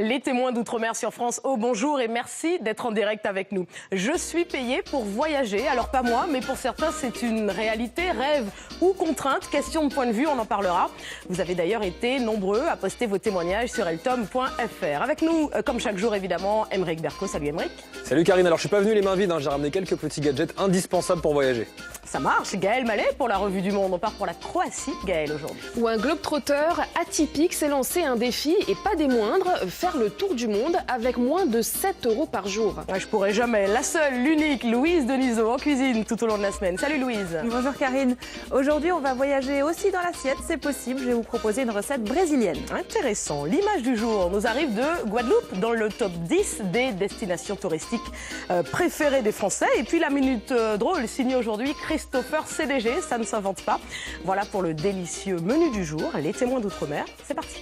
Les témoins d'outre-mer sur France O, bonjour et merci d'être en direct avec nous. Je suis payée pour voyager, alors pas moi, mais pour certains c'est une réalité, rêve ou contrainte, question de point de vue, on en parlera. Vous avez d'ailleurs été nombreux à poster vos témoignages sur eltom.fr. Avec nous, comme chaque jour évidemment, Aymeric Berco. Salut Aymeric. Salut Karine, alors je suis pas venu les mains vides, j'ai ramené quelques petits gadgets indispensables pour voyager. Ça marche, Gaël Mallet pour la revue du Monde, on part pour la Croatie, Gaël aujourd'hui. Où un globe-trotteur atypique s'est lancé un défi, et pas des moindres, faire le tour du monde avec moins de 7 € par jour. Ouais, je pourrais jamais, la seule, l'unique, Louise Denisot en cuisine tout au long de la semaine. Salut Louise. Bonjour Karine, aujourd'hui on va voyager aussi dans l'assiette, c'est possible, je vais vous proposer une recette brésilienne. Intéressant, l'image du jour nous arrive de Guadeloupe, dans le top 10 des destinations touristiques préférées des Français. Et puis la minute drôle signée aujourd'hui Christopher CDG, ça ne s'invente pas. Voilà pour le délicieux menu du jour, les témoins d'outre-mer, c'est parti.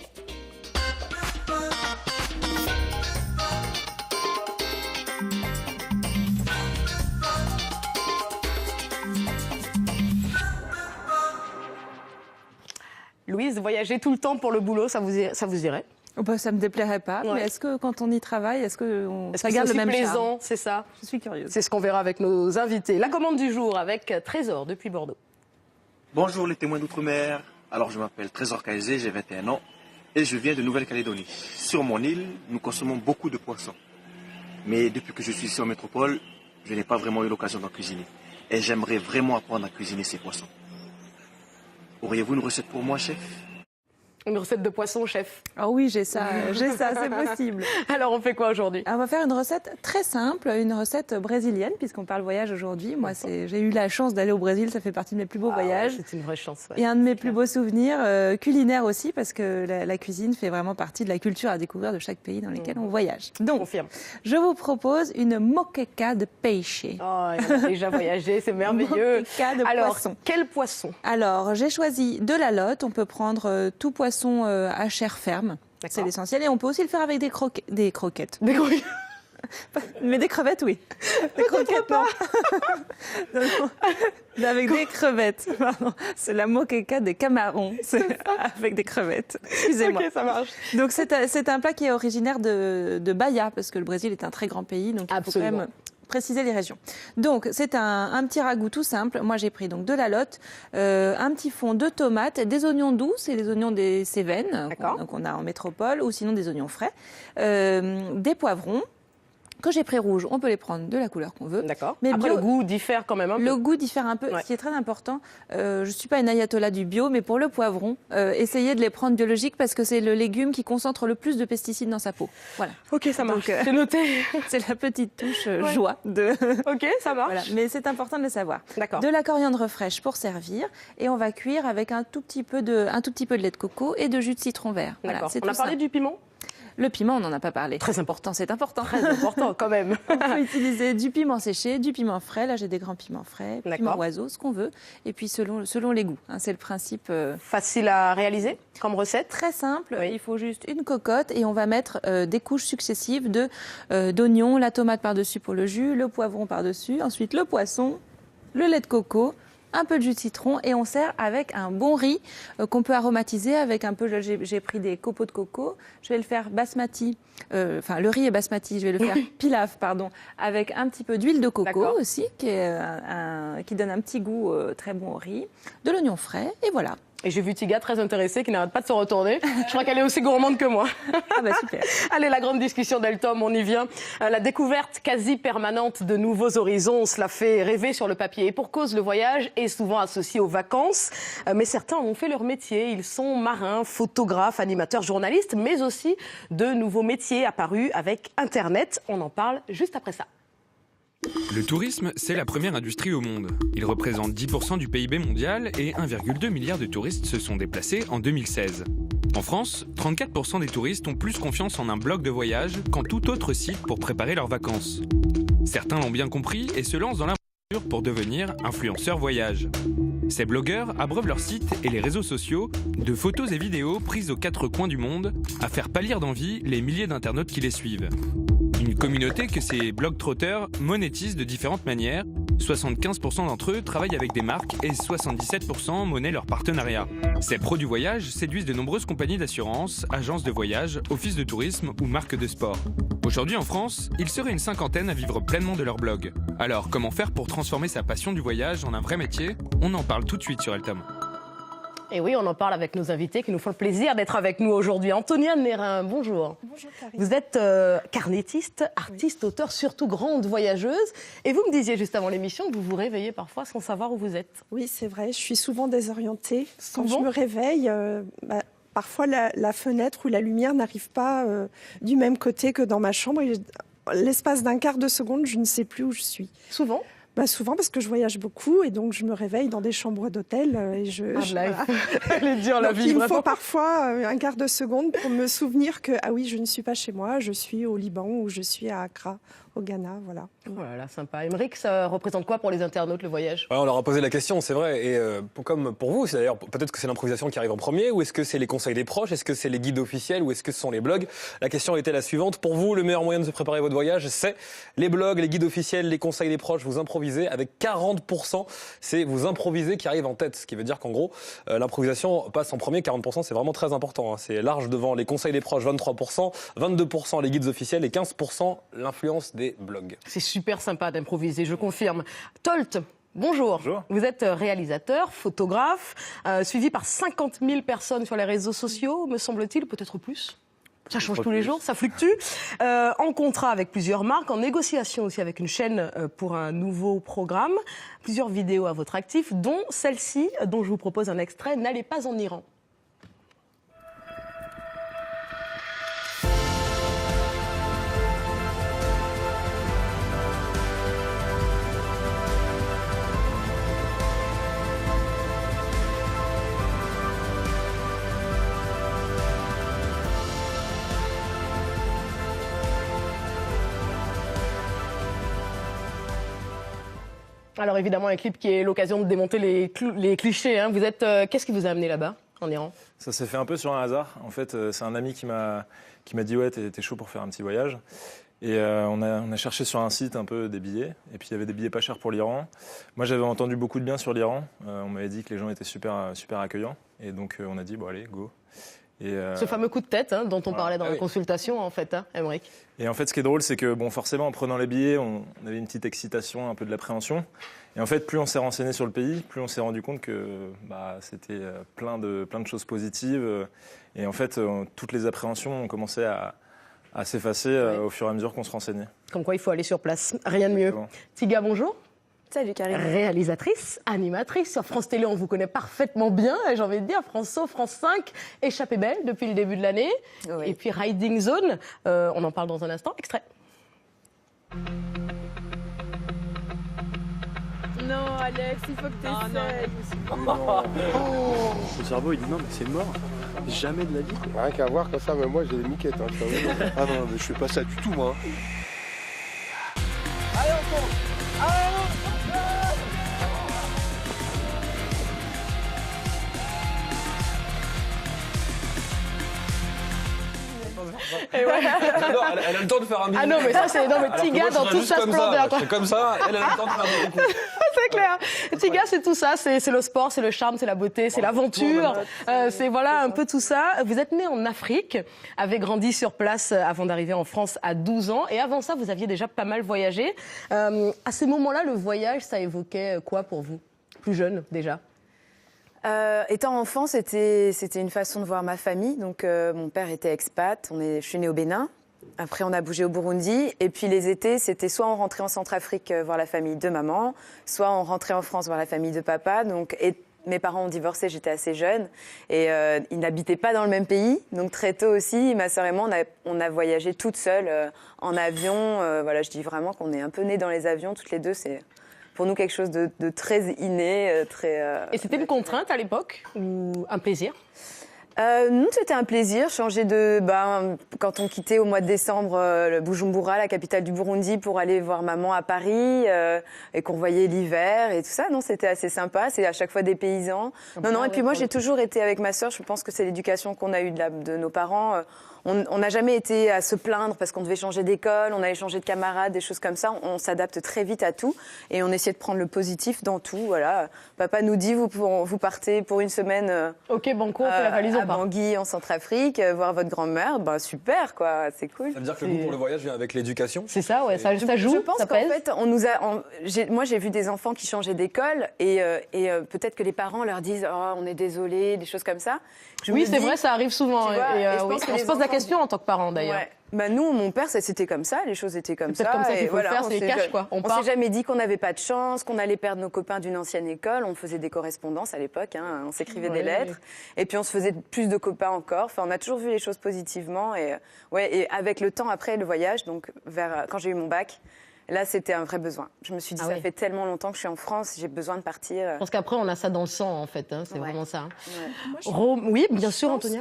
Louise, voyager tout le temps pour le boulot, ça vous irait? Bah, ça ne me déplairait pas, Ouais. mais est-ce que quand on y travaille, ça que garde c'est le même plaisant, charme? c'est ça? Je suis curieuse. C'est ce qu'on verra avec nos invités. La commande du jour avec Trésor depuis Bordeaux. Bonjour les témoins d'outre-mer. Alors je m'appelle Trésor Kaizé, j'ai 21 ans et je viens de Nouvelle-Calédonie. Sur mon île, nous consommons beaucoup de poissons. Mais depuis que je suis ici en métropole, je n'ai pas vraiment eu l'occasion d'en cuisiner. Et j'aimerais vraiment apprendre à cuisiner ces poissons. Auriez-vous une recette pour moi, chef ? Une recette de poisson, chef. Ah oui, j'ai ça, c'est possible. Alors on fait quoi aujourd'hui? On va faire une recette très simple, une recette brésilienne, puisqu'on parle voyage aujourd'hui. Moi, j'ai eu la chance d'aller au Brésil, ça fait partie de mes plus beaux voyages. Ouais, c'est une vraie chance. Ouais. Et un de mes plus beaux souvenirs culinaires aussi, parce que la cuisine fait vraiment partie de la culture à découvrir de chaque pays dans lequel on voyage. Donc, Confirme. je vous propose une moqueca de peixe. Oh, il a déjà voyagé, c'est merveilleux. Moqueca de Alors, poisson. quel poisson? Alors, j'ai choisi de la lotte. On peut prendre tout poisson à chair ferme. C'est l'essentiel. Et on peut aussi le faire avec des croquettes. Des croquettes. Mais des crevettes, oui. Des croquettes, non. Non, avec des crevettes. Pardon. C'est la moqueca des camarons. C'est avec des crevettes. Excusez-moi. Ok, ça marche. Donc, c'est un plat qui est originaire de Bahia, parce que le Brésil est un très grand pays. Donc, il faut quand même préciser les régions. Donc, c'est un petit ragoût tout simple. Moi, j'ai pris donc de la lotte, un petit fond de tomates, des oignons doux, c'est les oignons des Cévennes, qu'on a en métropole, ou sinon des oignons frais, des poivrons, que j'ai pris rouges, on peut les prendre de la couleur qu'on veut. D'accord. Mais après, le goût diffère quand même un peu. Le goût diffère un peu. Ouais. Ce qui est très important, je ne suis pas une ayatollah du bio, mais pour le poivron, essayez de les prendre biologiques parce que c'est le légume qui concentre le plus de pesticides dans sa peau. Voilà. Ok, ça marche. C'est noté. C'est la petite touche joie de... Ok, ça marche. Voilà. Mais c'est important de le savoir. D'accord. De la coriandre fraîche pour servir et on va cuire avec un tout petit peu de lait de coco et de jus de citron vert. D'accord. Voilà, on a parlé du piment? Le piment, on n'en a pas parlé. Très important. C'est important. Très important, quand même. On peut utiliser du piment séché, du piment frais. Là, j'ai des grands piments frais, piment oiseau, ce qu'on veut. Et puis, selon les goûts. Hein, c'est le principe. Facile à réaliser comme recette? Très simple. Oui. Il faut juste une cocotte et on va mettre des couches successives d'oignons, la tomate par-dessus pour le jus, le poivron par-dessus, ensuite le poisson, le lait de coco, un peu de jus de citron et on sert avec un bon riz qu'on peut aromatiser avec un peu, j'ai pris des copeaux de coco, je vais le faire basmati, le riz est basmati, je vais le faire pilaf, avec un petit peu d'huile de coco aussi, qui donne un petit goût très bon au riz, de l'oignon frais et voilà. Et j'ai vu Tiga très intéressée, qui n'arrête pas de se retourner. Je crois qu'elle est aussi gourmande que moi. Ah bah super. Allez, la grande discussion d'Eltom, on y vient. La découverte quasi permanente de nouveaux horizons, cela fait rêver sur le papier. Et pour cause, le voyage est souvent associé aux vacances. Mais certains ont fait leur métier. Ils sont marins, photographes, animateurs, journalistes, mais aussi de nouveaux métiers apparus avec Internet. On en parle juste après ça. Le tourisme, c'est la première industrie au monde. Il représente 10% du PIB mondial et 1,2 milliard de touristes se sont déplacés en 2016. En France, 34% des touristes ont plus confiance en un blog de voyage qu'en tout autre site pour préparer leurs vacances. Certains l'ont bien compris et se lancent dans l'aventure pour devenir influenceurs voyage. Ces blogueurs abreuvent leur site et les réseaux sociaux de photos et vidéos prises aux quatre coins du monde à faire pâlir d'envie les milliers d'internautes qui les suivent. Une communauté que ces blog-trotteurs monétisent de différentes manières, 75% d'entre eux travaillent avec des marques et 77% monnaient leur partenariat. Ces pros du voyage séduisent de nombreuses compagnies d'assurance, agences de voyage, offices de tourisme ou marques de sport. Aujourd'hui en France, il serait une cinquantaine à vivre pleinement de leur blog. Alors, comment faire pour transformer sa passion du voyage en un vrai métier? On en parle tout de suite sur El Tom. Et oui, on en parle avec nos invités qui nous font le plaisir d'être avec nous aujourd'hui. Antonia Nérin, bonjour. Bonjour Karine. Vous êtes carnettiste, artiste, auteur, surtout grande voyageuse. Et vous me disiez juste avant l'émission que vous vous réveillez parfois sans savoir où vous êtes. Oui, c'est vrai, je suis souvent désorientée. Quand Souvent je me réveille, parfois la fenêtre ou la lumière n'arrive pas du même côté que dans ma chambre. Et l'espace d'un quart de seconde, je ne sais plus où je suis. Souvent Souvent parce que je voyage beaucoup et donc je me réveille dans des chambres d'hôtel et voilà. Elle est dure, la Donc, vie. il me vraiment. faut parfois un quart de seconde pour me souvenir que, ah oui, je ne suis pas chez moi, je suis au Liban ou je suis à Accra, au Ghana, voilà. Oh là là, sympa. Émeric, ça représente quoi pour les internautes, le voyage? Ouais, on leur a posé la question, c'est vrai. Et comme pour vous, c'est d'ailleurs peut-être que c'est l'improvisation qui arrive en premier, ou est-ce que c'est les conseils des proches, est-ce que c'est les guides officiels, ou est-ce que ce sont les blogs? La question était la suivante. Pour vous, le meilleur moyen de se préparer à votre voyage, c'est les blogs, les guides officiels, les conseils des proches. Vous improvisez avec 40%. C'est vous improvisez qui arrive en tête, ce qui veut dire qu'en gros, l'improvisation passe en premier. 40%, c'est vraiment très important. Hein. C'est large devant les conseils des proches, 23%, 22% les guides officiels et 15% l'influence des blogs. C'est super sympa d'improviser, je confirme. Tolt, bonjour. Bonjour. Vous êtes réalisateur, photographe, suivi par 50 000 personnes sur les réseaux sociaux, me semble-t-il, peut-être plus. Ça change tous les jours, ça fluctue. En contrat avec plusieurs marques, en négociation aussi avec une chaîne pour un nouveau programme. Plusieurs vidéos à votre actif, dont celle-ci, dont je vous propose un extrait, N'allez pas en Iran. Alors évidemment, un clip qui est l'occasion de démonter les clichés. Hein. Vous êtes, qu'est-ce qui vous a amené là-bas, en Iran? Ça s'est fait un peu sur un hasard. En fait, c'est un ami qui m'a dit « Ouais, t'es chaud pour faire un petit voyage ». Et on a cherché sur un site un peu des billets. Et puis il y avait des billets pas chers pour l'Iran. Moi, j'avais entendu beaucoup de bien sur l'Iran. On m'avait dit que les gens étaient super accueillants. Et donc on a dit « Bon, allez, go ». Ce fameux coup de tête dont on parlait dans la consultation, en fait, hein, Émeric. Et en fait, ce qui est drôle, c'est que forcément, en prenant les billets, on avait une petite excitation, un peu de l'appréhension. Et en fait, plus on s'est renseigné sur le pays, plus on s'est rendu compte que c'était plein de choses positives. Et en fait, toutes les appréhensions ont commencé à s'effacer au fur et à mesure qu'on se renseignait. Comme quoi, il faut aller sur place. Rien de mieux. Exactement. Tiga, bonjour. Salut Karine. Réalisatrice, animatrice. Sur France Télé, on vous connaît parfaitement bien. Et j'ai envie de dire, France O, France 5, Échappée belle depuis le début de l'année. Oui. Et puis Riding Zone, on en parle dans un instant. Extrait. Non Alex, il faut que t'essayes. Le cerveau il dit non mais c'est mort, jamais de la vie. Rien qu'à voir comme ça, mais moi j'ai des miquettes. Hein, Ah non mais je fais pas ça du tout moi. Allez on compte. Et ouais. J'adore, elle a le temps de faire un bisou. Ah non, mais ça, c'est. Non, mais Alors que Tiga, moi, je dans serais toute juste sa comme splendeur. ça. Je fais comme ça, elle a le temps de faire des coups. C'est clair. Tiga, c'est tout ça. C'est le sport, c'est le charme, c'est la beauté, c'est l'aventure. C'est voilà un peu tout ça. Vous êtes né en Afrique, avez grandi sur place avant d'arriver en France à 12 ans. Et avant ça, vous aviez déjà pas mal voyagé. À ces moments-là, le voyage, ça évoquait quoi pour vous? Plus jeune, déjà? Étant enfant, c'était une façon de voir ma famille. Donc, mon père était expat. Je suis née au Bénin. Après, on a bougé au Burundi. Et puis, les étés, c'était soit on rentrait en Centrafrique voir la famille de maman, soit on rentrait en France voir la famille de papa. Donc, mes parents ont divorcé, j'étais assez jeune. Et ils n'habitaient pas dans le même pays. Donc, très tôt aussi, ma sœur et moi, on a voyagé toutes seules en avion. Voilà, je dis vraiment qu'on est un peu nés dans les avions. Toutes les deux, c'est pour nous quelque chose de très inné. Et c'était une contrainte à l'époque ou un plaisir? Nous, c'était un plaisir, changer quand on quittait au mois de décembre le Bujumbura, la capitale du Burundi, pour aller voir maman à Paris et qu'on voyait l'hiver et tout ça. Non, c'était assez sympa. C'est à chaque fois des paysans. Non. Et puis moi, j'ai toujours été avec ma sœur. Je pense que c'est l'éducation qu'on a eue de nos parents. on n'a jamais été à se plaindre parce qu'on devait changer d'école, on allait changer de camarades, des choses comme ça. On s'adapte très vite à tout et on essaie de prendre le positif dans tout. Voilà. Papa nous dit, vous partez pour une semaine ok, banco, on fait la valise, à on part. Bangui, en Centrafrique, voir votre grand-mère. Bah, super, quoi, c'est cool. Ça veut dire que le goût pour le voyage vient avec l'éducation? C'est ça, ouais, ça joue, Je pense ça qu'en pèse. fait, moi j'ai vu des enfants qui changeaient d'école et peut-être que les parents leur disent oh, on est désolé, des choses comme ça. Oui, c'est vrai, ça arrive souvent. Tu vois, Et, et je oui, pense que on les se pose la enfants question en tant que parent d'ailleurs. Ouais. Bah nous, mon père, c'était comme ça, les choses étaient comme C'est ça. peut-être comme ça qu'il et faut le faire, on c'est s'est cash, ja- quoi. On On part. s'est jamais dit qu'on n'avait pas de chance, qu'on allait perdre nos copains d'une ancienne école. On faisait des correspondances à l'époque, hein, on s'écrivait des lettres. Et puis on se faisait plus de copains encore. Enfin, on a toujours vu les choses positivement. Et avec le temps, après le voyage, donc quand j'ai eu mon bac, là, c'était un vrai besoin. Je me suis dit, Ah ça ouais. fait tellement longtemps que je suis en France, j'ai besoin de partir. Je pense qu'après, on a ça dans le sang, en fait. Hein, c'est Ouais. vraiment ça. Hein. Ouais. Moi, je- Rome, oui, bien sûr, Je pense Antonia.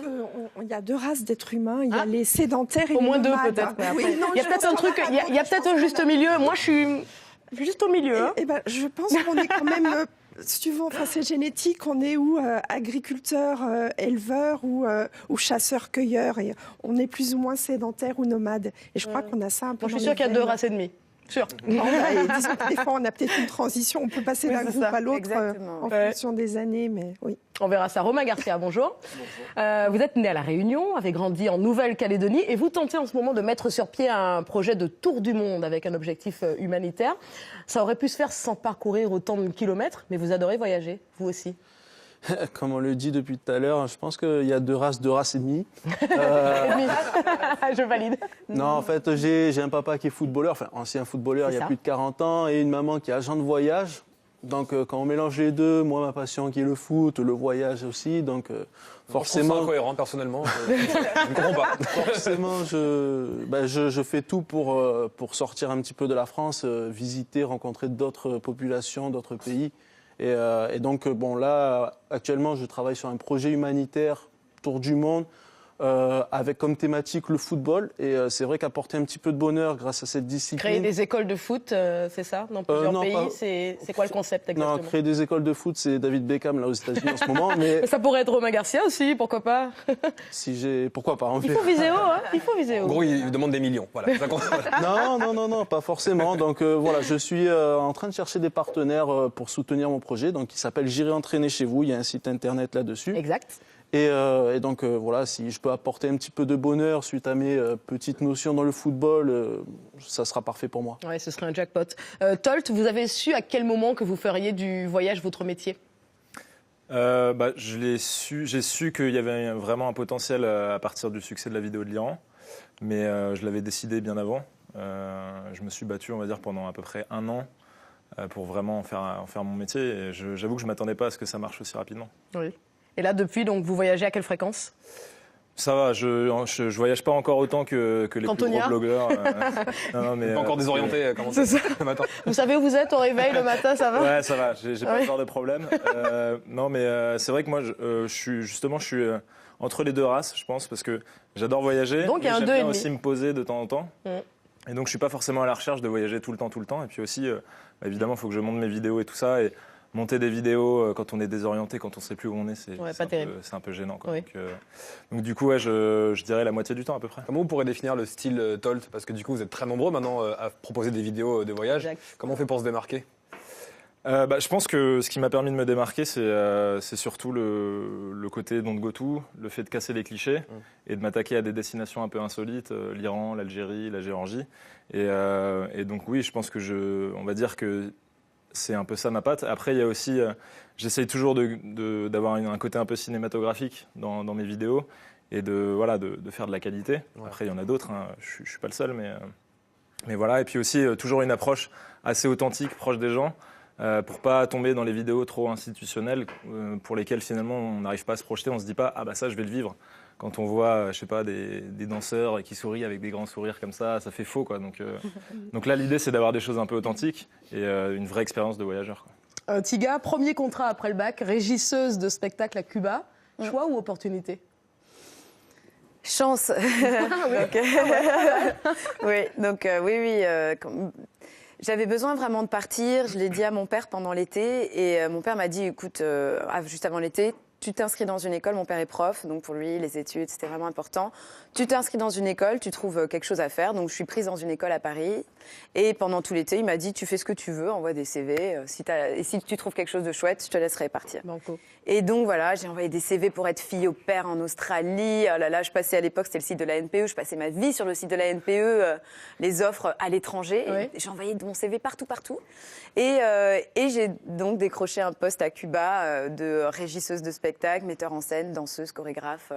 qu'il y a deux races d'êtres humains. Il y a Ah. les sédentaires et Au les moins deux, nomades. peut-être. mais après. Oui, non, il y a je peut-être pense un truc, qu'on il y a peut-être un juste milieu. Moi, je suis juste au milieu. Hein. Eh ben, je pense qu'on est quand même, suivant, enfin, c'est génétique, on est ou agriculteur, éleveur ou chasseur-cueilleur. Et on est plus ou moins sédentaire ou nomade. Et je crois qu'on a ça un peu. Moi, je suis dans sûre les qu'il y a deux veines. races et demie. Sûr. Non, et disons que des fois, on a peut-être une transition. On peut passer Oui, d'un c'est groupe ça. à l'autre Exactement. en Ouais. fonction des années. Mais oui. On verra ça. Romain Garcia, bonjour. Vous êtes né à La Réunion, avez grandi en Nouvelle-Calédonie et vous tentez en ce moment de mettre sur pied un projet de tour du monde avec un objectif humanitaire. Ça aurait pu se faire sans parcourir autant de kilomètres, mais vous adorez voyager, vous aussi. Comme on le dit depuis tout à l'heure, je pense qu'il y a deux races et demie. Je valide. Non, en fait, j'ai un papa qui est footballeur, enfin ancien footballeur, C'est il y a ça. plus de 40 ans, et une maman qui est agent de voyage. Donc, quand on mélange les deux, moi, ma passion qui est le foot, le voyage aussi, donc Je trouve forcément, ça incohérent, personnellement. Je ne comprends pas. forcément, je fais tout pour sortir un petit peu de la France, visiter, rencontrer d'autres populations, d'autres pays. Et donc, bon, là, actuellement, je travaille sur un projet humanitaire, tour du monde, avec comme thématique le football. Et c'est vrai qu'apporter un petit peu de bonheur grâce à cette discipline. Créer des écoles de foot, c'est ça, dans plusieurs non, pays. pas- C'est quoi le concept exactement? Non, créer des écoles de foot, c'est David Beckham là aux États-Unis en ce moment. Mais Ça pourrait être Romain Garcia aussi, pourquoi pas? pourquoi pas en Il fait. faut viser haut, hein. Il faut viser En haut. gros, il demande des millions. Voilà. Ça compte. Non, pas forcément. Donc voilà, je suis en train de chercher des partenaires pour soutenir mon projet. Donc il s'appelle J'irai entraîner chez vous. Il y a un site internet là-dessus. Exact. Et donc voilà, si je peux apporter un petit peu de bonheur suite à mes petites notions dans le football, ça sera parfait pour moi. Ouais, ce serait un jackpot. Tolt, vous avez su à quel moment que vous feriez du voyage votre métier? J'ai su qu'il y avait vraiment un potentiel à partir du succès de la vidéo de l'Iran, mais je l'avais décidé bien avant. Je me suis battu, on va dire, pendant à peu près 1 an pour vraiment en faire mon métier. Et j'avoue que je ne m'attendais pas à ce que ça marche aussi rapidement. Oui. Et là, depuis, donc, vous voyagez à quelle fréquence? Ça va, je voyage pas encore autant que les plus Qu'Antonia gros blogueurs. Non, mais, Pas encore désorienté, comment C'est ça. le matin. Vous savez où vous êtes au réveil le matin, ça va? Ouais, ça va, j'ai pas Ouais. ce genre de problème. Non, mais c'est vrai que moi, je suis entre les deux races, je pense, parce que j'adore voyager. Donc, il y a mais un j'aime deux et bien demi. aussi me poser de temps en temps. Mm. Et donc, je suis pas forcément à la recherche de voyager tout le temps. Et puis aussi, évidemment, il faut que je monte mes vidéos et tout ça. Et monter des vidéos quand on est désorienté, quand on sait plus où on est, c'est un peu gênant, quoi. Oui. Donc, du coup, ouais, je dirais la moitié du temps à peu près. Comment vous pourrez définir le style Tolt? Parce que du coup, vous êtes très nombreux maintenant à proposer des vidéos de voyage. Exact. Comment on fait pour se démarquer? Je pense que ce qui m'a permis de me démarquer, c'est surtout le côté don't go to, le fait de casser les clichés et de m'attaquer à des destinations un peu insolites, l'Iran, l'Algérie, la Géorgie. Et donc oui, je pense que on va dire que c'est un peu ça ma patte. Après, il y a aussi, j'essaye toujours d'avoir un côté un peu cinématographique dans mes vidéos et de faire de la qualité. Ouais. Après, il y en a d'autres, hein. Je suis pas le seul, mais voilà. Et puis aussi, toujours une approche assez authentique, proche des gens. Pour pas tomber dans les vidéos trop institutionnelles pour lesquelles finalement on n'arrive pas à se projeter, on se dit pas ça je vais le vivre. Quand on voit je sais pas des danseurs qui sourient avec des grands sourires comme ça fait faux quoi. Donc là l'idée c'est d'avoir des choses un peu authentiques et une vraie expérience de voyageur, quoi. Tiga, premier contrat après le bac, régisseuse de spectacle à Cuba. Choix ou opportunité? Chance. Oui. J'avais besoin vraiment de partir. Je l'ai dit à mon père pendant l'été. Et mon père m'a dit, écoute, juste avant l'été, tu t'inscris dans une école, mon père est prof, donc pour lui, les études, c'était vraiment important. Tu t'inscris dans une école, tu trouves quelque chose à faire, donc je suis prise dans une école à Paris. Et pendant tout l'été, il m'a dit, tu fais ce que tu veux, envoie des CV, et si tu trouves quelque chose de chouette, je te laisserai partir. Banco. Et donc voilà, j'ai envoyé des CV pour être fille au pair en Australie. Oh là là, je passais à l'époque, c'était le site de la NPE, je passais ma vie sur le site de la NPE, les offres à l'étranger. Ouais. J'ai envoyé mon CV partout. Et j'ai donc décroché un poste à Cuba de régisseuse de spectacle, metteur en scène, danseuse, chorégraphe.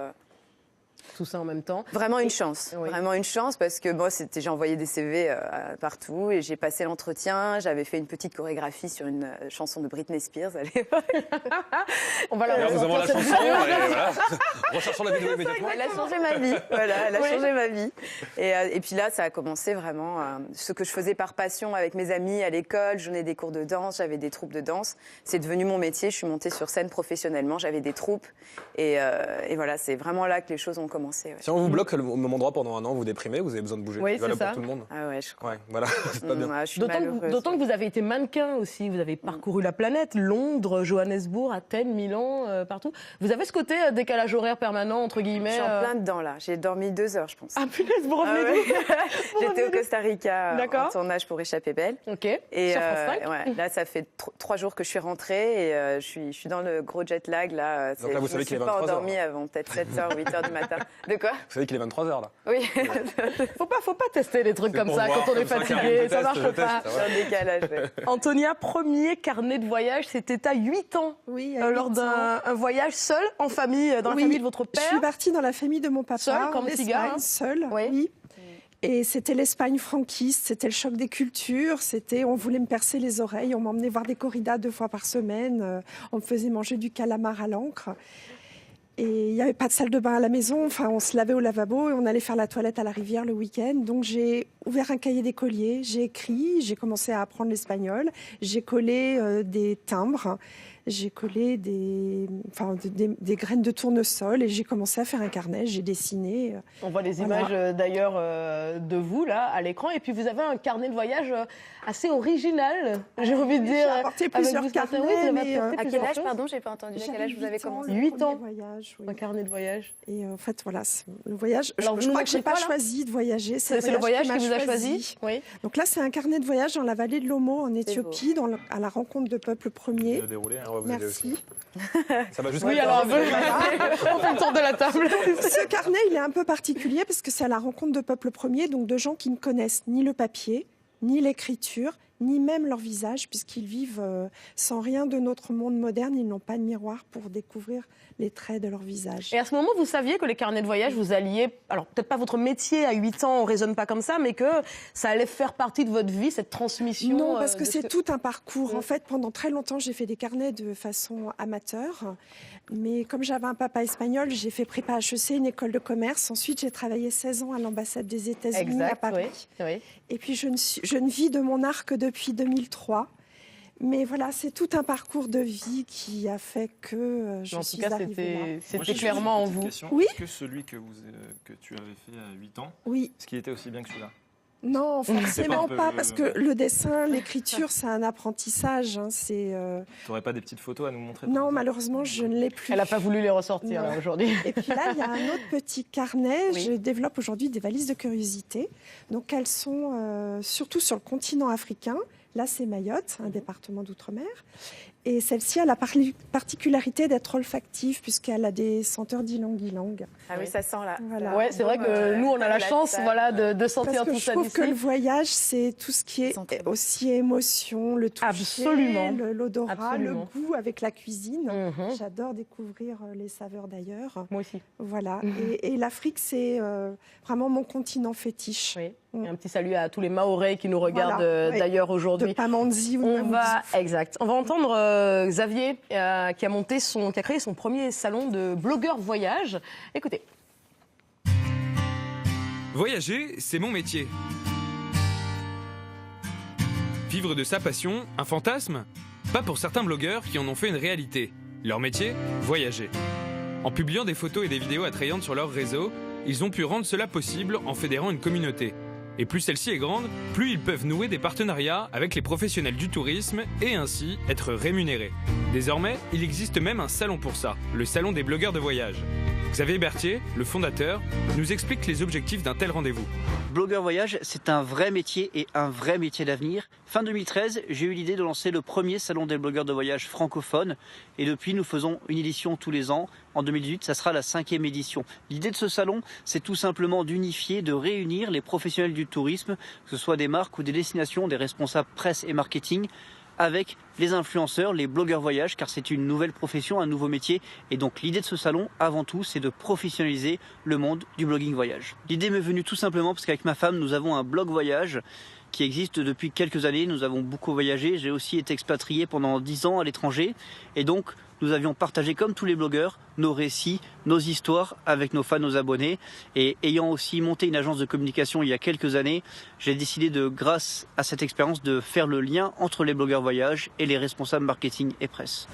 Tout ça en même temps. Vraiment une chance, vraiment une chance parce que moi j'ai envoyé des CV partout et j'ai passé l'entretien. J'avais fait une petite chorégraphie sur une chanson de Britney Spears à l'époque. On va la Alors, nous avons la ressortir, chanson, cette vidéo. et voilà. Recherchons la vidéo immédiatement. Elle a changé ma vie, voilà, elle a changé ma vie. Et puis là, ça a commencé vraiment ce que je faisais par passion avec mes amis à l'école. Je donnais des cours de danse, j'avais des troupes de danse. C'est devenu mon métier. Je suis montée sur scène professionnellement. J'avais des troupes et voilà, c'est vraiment là que les choses ont commencé. Ouais. Si on vous bloque au même endroit pendant un an, vous déprimez, vous avez besoin de bouger. Oui, C'est valable c'est ça. pour tout le monde. Ah ouais, je crois. Ouais, voilà, c'est pas bien. Je suis malheureuse. D'autant que vous avez été mannequin aussi, vous avez parcouru la planète, Londres, Johannesburg, Athènes, Milan, partout. Vous avez ce côté décalage horaire permanent, entre guillemets. Je suis en plein dedans là, j'ai dormi 2 heures je pense. Ah punaise, vous revenez d'où? J'étais au Costa Rica en tournage pour Échapper Belle. Ok, et sur France 5. ouais, là ça fait 3 jours que je suis rentrée et je suis dans le gros jet lag là. Donc là, vous savez qu'il est Je ne suis pas 23 heures. endormie avant peut-être 7h, 8h du matin. De quoi? Vous savez qu'il est 23h là. Oui. Faut pas tester des trucs C'est comme pour ça voir, quand on est comme ça, fatigué, je ça teste, marche pas. ouais. C'est un décalage. Ouais. Antonia, premier carnet de voyage, c'était à 8 ans. Oui, Lors d'un voyage seul, en famille, dans la famille de votre Je suis père. partie dans la famille de mon papa. Seule, comme en petit gars, hein. Seule, Oui. oui. Et c'était l'Espagne franquiste, c'était le choc des cultures, on voulait me percer les oreilles, on m'emmenait voir des corridas 2 fois par semaine, on me faisait manger du calamar à l'encre. Et il n'y avait pas de salle de bain à la maison, enfin on se lavait au lavabo et on allait faire la toilette à la rivière le week-end. Donc j'ai ouvert un cahier d'écolier, j'ai écrit, j'ai commencé à apprendre l'espagnol, j'ai collé des timbres, j'ai collé des graines de tournesol et j'ai commencé à faire un carnet, j'ai dessiné. On voit les Voilà. images d'ailleurs de vous là à l'écran et puis vous avez un carnet de voyage assez original, j'ai envie de J'ai dire. apporté avec plusieurs vous, carnets, oui, vous avez mais, apporté À quel plusieurs âge, choses. pardon, j'ai pas entendu. À quel âge vous avez commencé? 8 ans. Voyage, oui. Un carnet de voyage. Et en fait, voilà, le voyage. Alors, je vous crois nous que j'ai montrez pas quoi, là choisi de voyager. C'est le voyage qui vous a choisi. Oui. Donc là, c'est un carnet de voyage dans la vallée de l'Omo, en Éthiopie, à la rencontre de peuples premiers. Vous déroulé, hein. On va vous aider Merci. aussi. Ça va jusqu'à Oui, alors un peu. On fait le tour de la table. Ce carnet, il est un peu particulier parce que c'est à la rencontre de peuples premiers, donc de gens qui ne connaissent ni le papier, ni l'écriture, ni même leur visage, puisqu'ils vivent sans rien de notre monde moderne. Ils n'ont pas de miroir pour découvrir les traits de leur visage. Et à ce moment, vous saviez que les carnets de voyage, vous alliez, alors peut-être pas votre métier à 8 ans, on raisonne pas comme ça, mais que ça allait faire partie de votre vie, cette transmission. Non, parce que de ce c'est tout un parcours. En fait, pendant très longtemps, j'ai fait des carnets de façon amateur. Mais comme j'avais un papa espagnol, j'ai fait prépa HEC, une école de commerce. Ensuite, j'ai travaillé 16 ans à l'ambassade des États-Unis à Exact, Paris. oui. Oui. Et puis, je ne vis de mon art que depuis 2003. Mais voilà, c'est tout un parcours de vie qui a fait que je En suis tout cas, arrivée là. c'était clairement en vous. Question. Oui. Est-ce que celui que tu avais fait à 8 ans, Oui. est-ce qu'il était aussi bien que celui-là? Non, forcément C'est pas, un peu- parce que le dessin, l'écriture, c'est un apprentissage. Hein, Tu n'aurais pas des petites photos à nous montrer? Non, malheureusement, je ne l'ai plus. Elle n'a pas voulu les ressortir Non. là, aujourd'hui. Et puis là, il y a un autre petit carnet. Oui. Je développe aujourd'hui des valises de curiosité. Donc, elles sont surtout sur le continent africain. Là, c'est Mayotte, un département d'outre-mer. Et celle-ci a la particularité d'être olfactive, puisqu'elle a des senteurs d'ylang-ylang. Ah oui, ça sent là. Voilà. Ouais, c'est vrai que nous, on a la chance, voilà, de sentir Parce que tout je ça trouve d'ici. que le voyage, c'est tout ce qui est Sentez bon. aussi émotion, le toucher, Absolument. l'odorat, Absolument. le goût avec la cuisine. Mhm. J'adore découvrir les saveurs d'ailleurs. Moi aussi. Voilà. Et l'Afrique, c'est vraiment mon continent fétiche. Oui. Et un petit salut à tous les Mahorais qui nous regardent Voilà, oui. d'ailleurs De aujourd'hui. Pamandzi ou de On Mamoudzou. va, exact. On va entendre Xavier qui a créé son premier salon de blogueur voyage. Écoutez. Voyager, c'est mon métier. Vivre de sa passion, un fantasme? Pas pour certains blogueurs qui en ont fait une réalité. Leur métier? Voyager. En publiant des photos et des vidéos attrayantes sur leur réseau, ils ont pu rendre cela possible en fédérant une communauté. Et plus celle-ci est grande, plus ils peuvent nouer des partenariats avec les professionnels du tourisme et ainsi être rémunérés. Désormais, il existe même un salon pour ça, le salon des blogueurs de voyage. Xavier Berthier, le fondateur, nous explique les objectifs d'un tel rendez-vous. Blogueur voyage, c'est un vrai métier et un vrai métier d'avenir. Fin 2013, j'ai eu l'idée de lancer le premier salon des blogueurs de voyage francophones. Et depuis, nous faisons une édition tous les ans. En 2018, ça sera la 5e édition. L'idée de ce salon, c'est tout simplement d'unifier, de réunir les professionnels du tourisme, que ce soit des marques ou des destinations, des responsables presse et marketing, avec les influenceurs, les blogueurs voyage, car c'est une nouvelle profession, un nouveau métier. Et donc l'idée de ce salon, avant tout, c'est de professionnaliser le monde du blogging voyage. L'idée m'est venue tout simplement parce qu'avec ma femme, nous avons un blog voyage qui existe depuis quelques années. Nous avons beaucoup voyagé. J'ai aussi été expatrié pendant 10 ans à l'étranger. Et donc, nous avions partagé, comme tous les blogueurs, nos récits, nos histoires avec nos fans, nos abonnés. Et ayant aussi monté une agence de communication il y a quelques années, j'ai décidé grâce à cette expérience, de faire le lien entre les blogueurs voyage et les responsables marketing et presse.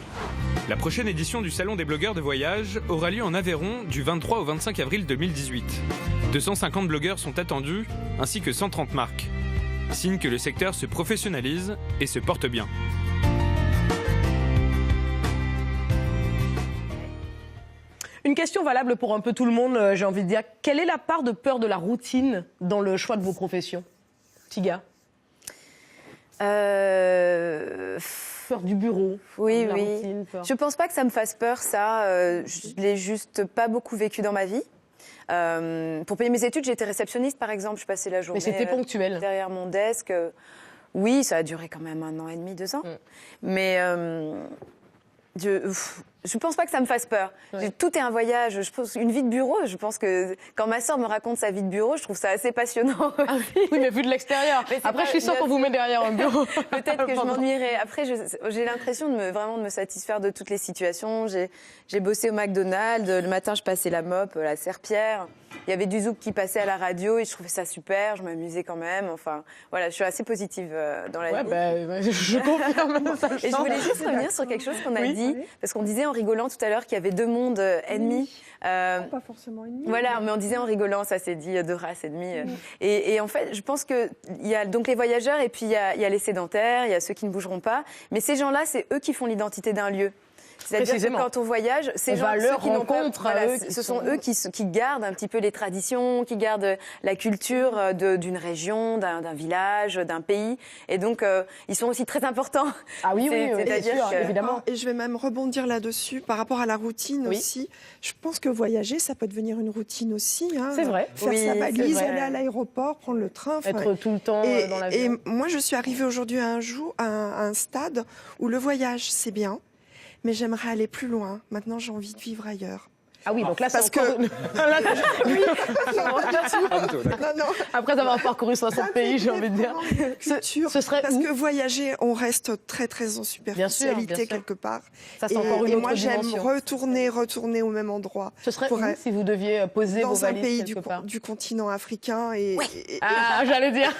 La prochaine édition du Salon des blogueurs de voyage aura lieu en Aveyron du 23 au 25 avril 2018. 250 blogueurs sont attendus, ainsi que 130 marques. Signe que le secteur se professionnalise et se porte bien. Une question valable pour un peu tout le monde, j'ai envie de dire. Quelle est la part de peur de la routine dans le choix de vos professions, Tiga? Peur du bureau. Oui, la oui. routine, peur. Je pense pas que ça me fasse peur, ça. Je l'ai juste pas beaucoup vécu dans ma vie. Pour payer mes études, j'étais réceptionniste, par exemple. Je passais la journée. Mais c'était ponctuel. Derrière mon desk. Oui, ça a duré quand même 1 an et demi, 2 ans. Mais je pense pas que ça me fasse peur. Ouais. Tout est un voyage. Je pense une vie de bureau. Je pense que quand ma sœur me raconte sa vie de bureau, je trouve ça assez passionnant. Oui, mais vu de l'extérieur. Après, je suis sûre qu'on vous met derrière un bureau. Peut-être que je m'ennuierais. Après, j'ai l'impression vraiment de me satisfaire de toutes les situations. J'ai bossé au McDonald's. Le matin, je passais la mop, la serpillère. Il y avait du zouk qui passait à la radio et je trouvais ça super. Je m'amusais quand même. Enfin, voilà, je suis assez positive dans la vie. Je confirme ça. Et je voulais juste revenir sur quelque chose qu'on a dit, parce qu'on disait en rigolant tout à l'heure qu'il y avait 2 mondes ennemis. Pas forcément ennemis. Voilà, mais on disait en rigolant, ça s'est dit 2 races ennemies. Et en fait, je pense qu'il y a donc les voyageurs et puis il y a les sédentaires, il y a ceux qui ne bougeront pas. Mais ces gens-là, c'est eux qui font l'identité d'un lieu. C'est-à-dire que quand on voyage, ces gens, ceux qui n'ont pas, ce sont eux qui gardent un petit peu les traditions, qui gardent la culture d'une région, d'un village, d'un pays. Et donc, ils sont aussi très importants. Ah oui, c'est-à-dire que... évidemment. Et je vais même rebondir là-dessus par rapport à la routine aussi. Je pense que voyager, ça peut devenir une routine aussi. Hein. C'est vrai. Faire sa valise, aller à l'aéroport, prendre le train. Être tout le temps dans l'avion. Et moi, je suis arrivée aujourd'hui à un stade où le voyage, c'est bien. Mais j'aimerais aller plus loin. Maintenant, j'ai envie de vivre ailleurs. Ah oui, donc là, parce c'est encore... Non. Après avoir parcouru 60 pays, j'ai envie de dire. Ce serait parce que voyager, on reste très très en superficialité bien sûr. quelque part. Ça, c'est encore une autre moi, j'aime dimension. retourner au même endroit. Ce serait où si vous deviez poser vos valises dans un pays quelque part du continent africain. J'allais dire.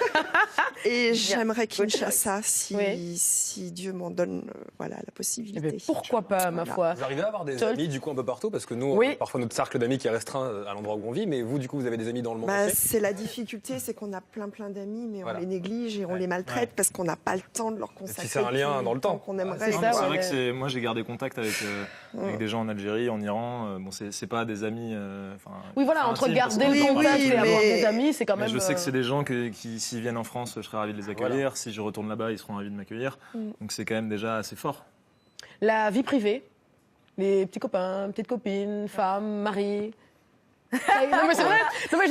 Et j'aimerais Kinshasa si Dieu m'en donne la possibilité. Mais pourquoi pas, ma foi. Vous arrivez à avoir des amis du coup un peu partout, parce que nous, parfois notre cercle d'amis qui est restreint à l'endroit où on vit, mais vous du coup vous avez des amis dans le monde entier. C'est la difficulté, c'est qu'on a plein d'amis, mais on les néglige et on les maltraite parce qu'on n'a pas le temps de leur consacrer. C'est un lien dans le temps. Qu'on aimerait. C'est vrai que moi j'ai gardé contact avec des gens en Algérie, en Iran. Bon, c'est pas des amis. Oui, voilà, entre garder le contact et avoir des amis, c'est quand même. Je sais que c'est des gens qui s'ils viennent en France, je serais ravi de les accueillir. Voilà. Si je retourne là-bas, ils seront ravis de m'accueillir. Donc c'est quand même déjà assez fort. La vie privée, les petits copains, petites copines, femmes, maris. Non mais c'est vrai. Non mais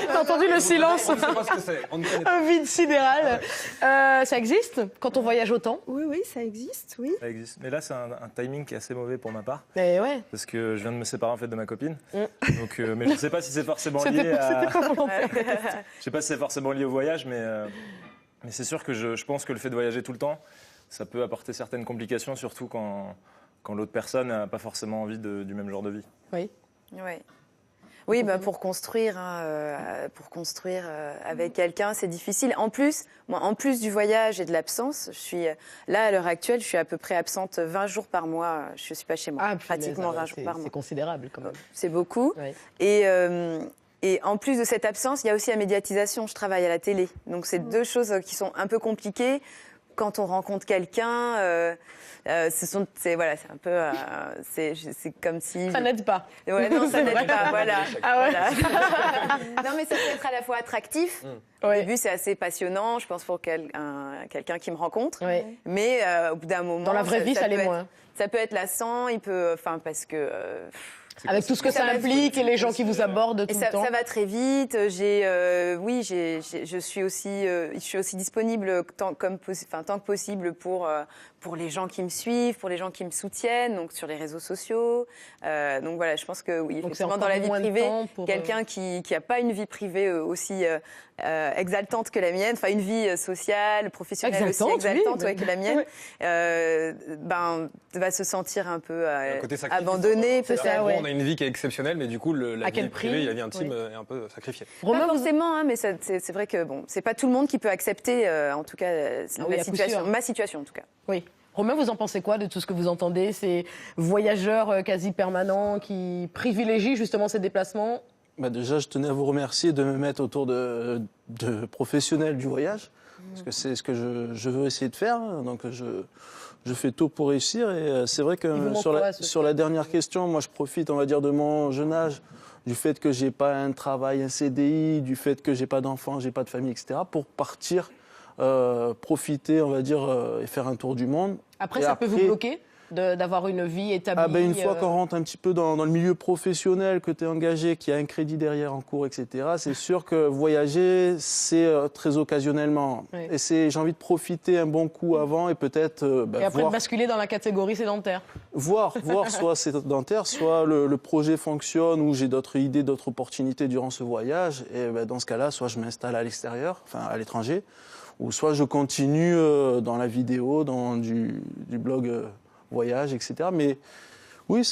t'as entendu le silence? On ne sait pas ce que c'est. Un vide sidéral. Ça existe quand on voyage autant? Oui, ça existe, oui. Ça existe. Mais là, c'est un timing qui est assez mauvais pour ma part. Mais ouais. Parce que je viens de me séparer en fait de ma copine. Donc, mais je ne sais pas si c'est forcément lié à. Je sais pas si c'est forcément lié au voyage, mais c'est sûr que je pense que le fait de voyager tout le temps, ça peut apporter certaines complications, surtout quand l'autre personne n'a pas forcément envie du même genre de vie. Oui, pour construire, avec quelqu'un, c'est difficile. En plus du voyage et de l'absence, je suis là à l'heure actuelle, je suis à peu près absente 20 jours par mois. Je suis pas chez moi, pratiquement 20 jours par mois. C'est considérable quand même. C'est beaucoup. Oui. Et en plus de cette absence, il y a aussi la médiatisation. Je travaille à la télé. Donc, c'est deux choses qui sont un peu compliquées. Quand on rencontre quelqu'un, c'est un peu, c'est comme si. Ça n'aide pas. Ouais, non, ça n'aide pas. Voilà. Ah ouais. Voilà. Non, mais ça peut être à la fois attractif. Au début, c'est assez passionnant, je pense, pour quelqu'un qui me rencontre. Ouais. Mais au bout d'un moment, dans la vraie vie, ça l'est moins. Ça peut être lassant. Parce que. Avec tout ce que ça implique et les gens qui vous abordent tout le temps. Ça va très vite. Je suis aussi disponible tant que possible pour les gens qui me suivent, pour les gens qui me soutiennent, donc sur les réseaux sociaux. Donc voilà, je pense que oui, effectivement, dans la vie privée, quelqu'un qui n'a pas une vie privée aussi exaltante que la mienne, enfin une vie sociale, professionnelle aussi exaltante que la mienne, va se sentir un peu abandonné, peut-être. On a une vie qui est exceptionnelle, mais du coup, la vie privée, la vie intime est un peu sacrifiée. Pas forcément, mais c'est vrai que c'est pas tout le monde qui peut accepter, en tout cas, ma situation, en tout cas. Oui. Romain, vous en pensez quoi de tout ce que vous entendez, ces voyageurs quasi permanents qui privilégient justement ces déplacements? Déjà, je tenais à vous remercier de me mettre autour de professionnels du voyage, parce que c'est ce que je veux essayer de faire. Donc, je fais tout pour réussir. Et c'est vrai que sur la dernière question, moi, je profite, on va dire, de mon jeune âge, du fait que j'ai pas un travail, un CDI, du fait que j'ai pas d'enfants, j'ai pas de famille, etc., pour partir, profiter, on va dire, et faire un tour du monde. Après, ça peut vous bloquer d'avoir une vie établie? Une fois qu'on rentre un petit peu dans le milieu professionnel, que tu es engagé, qu'il y a un crédit derrière en cours, etc., c'est sûr que voyager, c'est très occasionnellement. Oui. Et j'ai envie de profiter un bon coup avant et peut-être... et après de basculer dans la catégorie sédentaire. Voir soit sédentaire, soit le projet fonctionne ou j'ai d'autres idées, d'autres opportunités durant ce voyage. Et dans ce cas-là, soit je m'installe à l'extérieur, enfin à l'étranger, ou soit je continue dans la vidéo, dans du blog voyage, etc. Mais oui,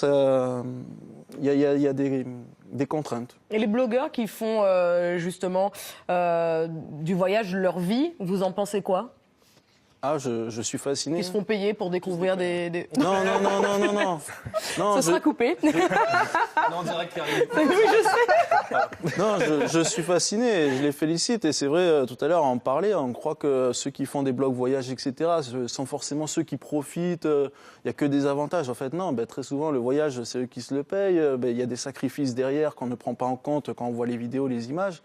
il y a des contraintes. Et les blogueurs qui font justement du voyage leur vie, vous en pensez quoi? Je suis fasciné. Ils se font payer pour découvrir des... Non. Ce sera coupé. En direct qui arrive. Oui, je sais. Non, je suis fasciné et je les félicite. Et c'est vrai, tout à l'heure, on parlait, on croit que ceux qui font des blogs voyages, etc., sont forcément ceux qui profitent. Il n'y a que des avantages. En fait, non. Très souvent, le voyage, c'est eux qui se le payent. Il y a des sacrifices derrière qu'on ne prend pas en compte quand on voit les vidéos, les images.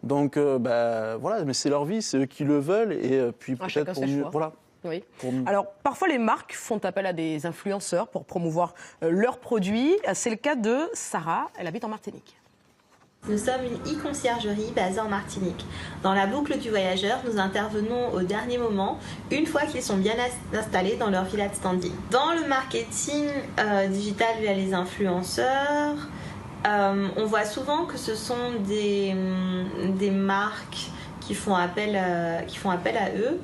Donc, voilà, mais c'est leur vie, c'est eux qui le veulent, et puis peut-être pour mieux. Voilà. Oui. Alors, parfois, les marques font appel à des influenceurs pour promouvoir leurs produits. C'est le cas de Sarah, elle habite en Martinique. Nous sommes une e-conciergerie basée en Martinique. Dans la boucle du voyageur, nous intervenons au dernier moment, une fois qu'ils sont bien installés dans leur villa de standing. Dans le marketing digital via les influenceurs, on voit souvent que ce sont des marques qui font appel à eux.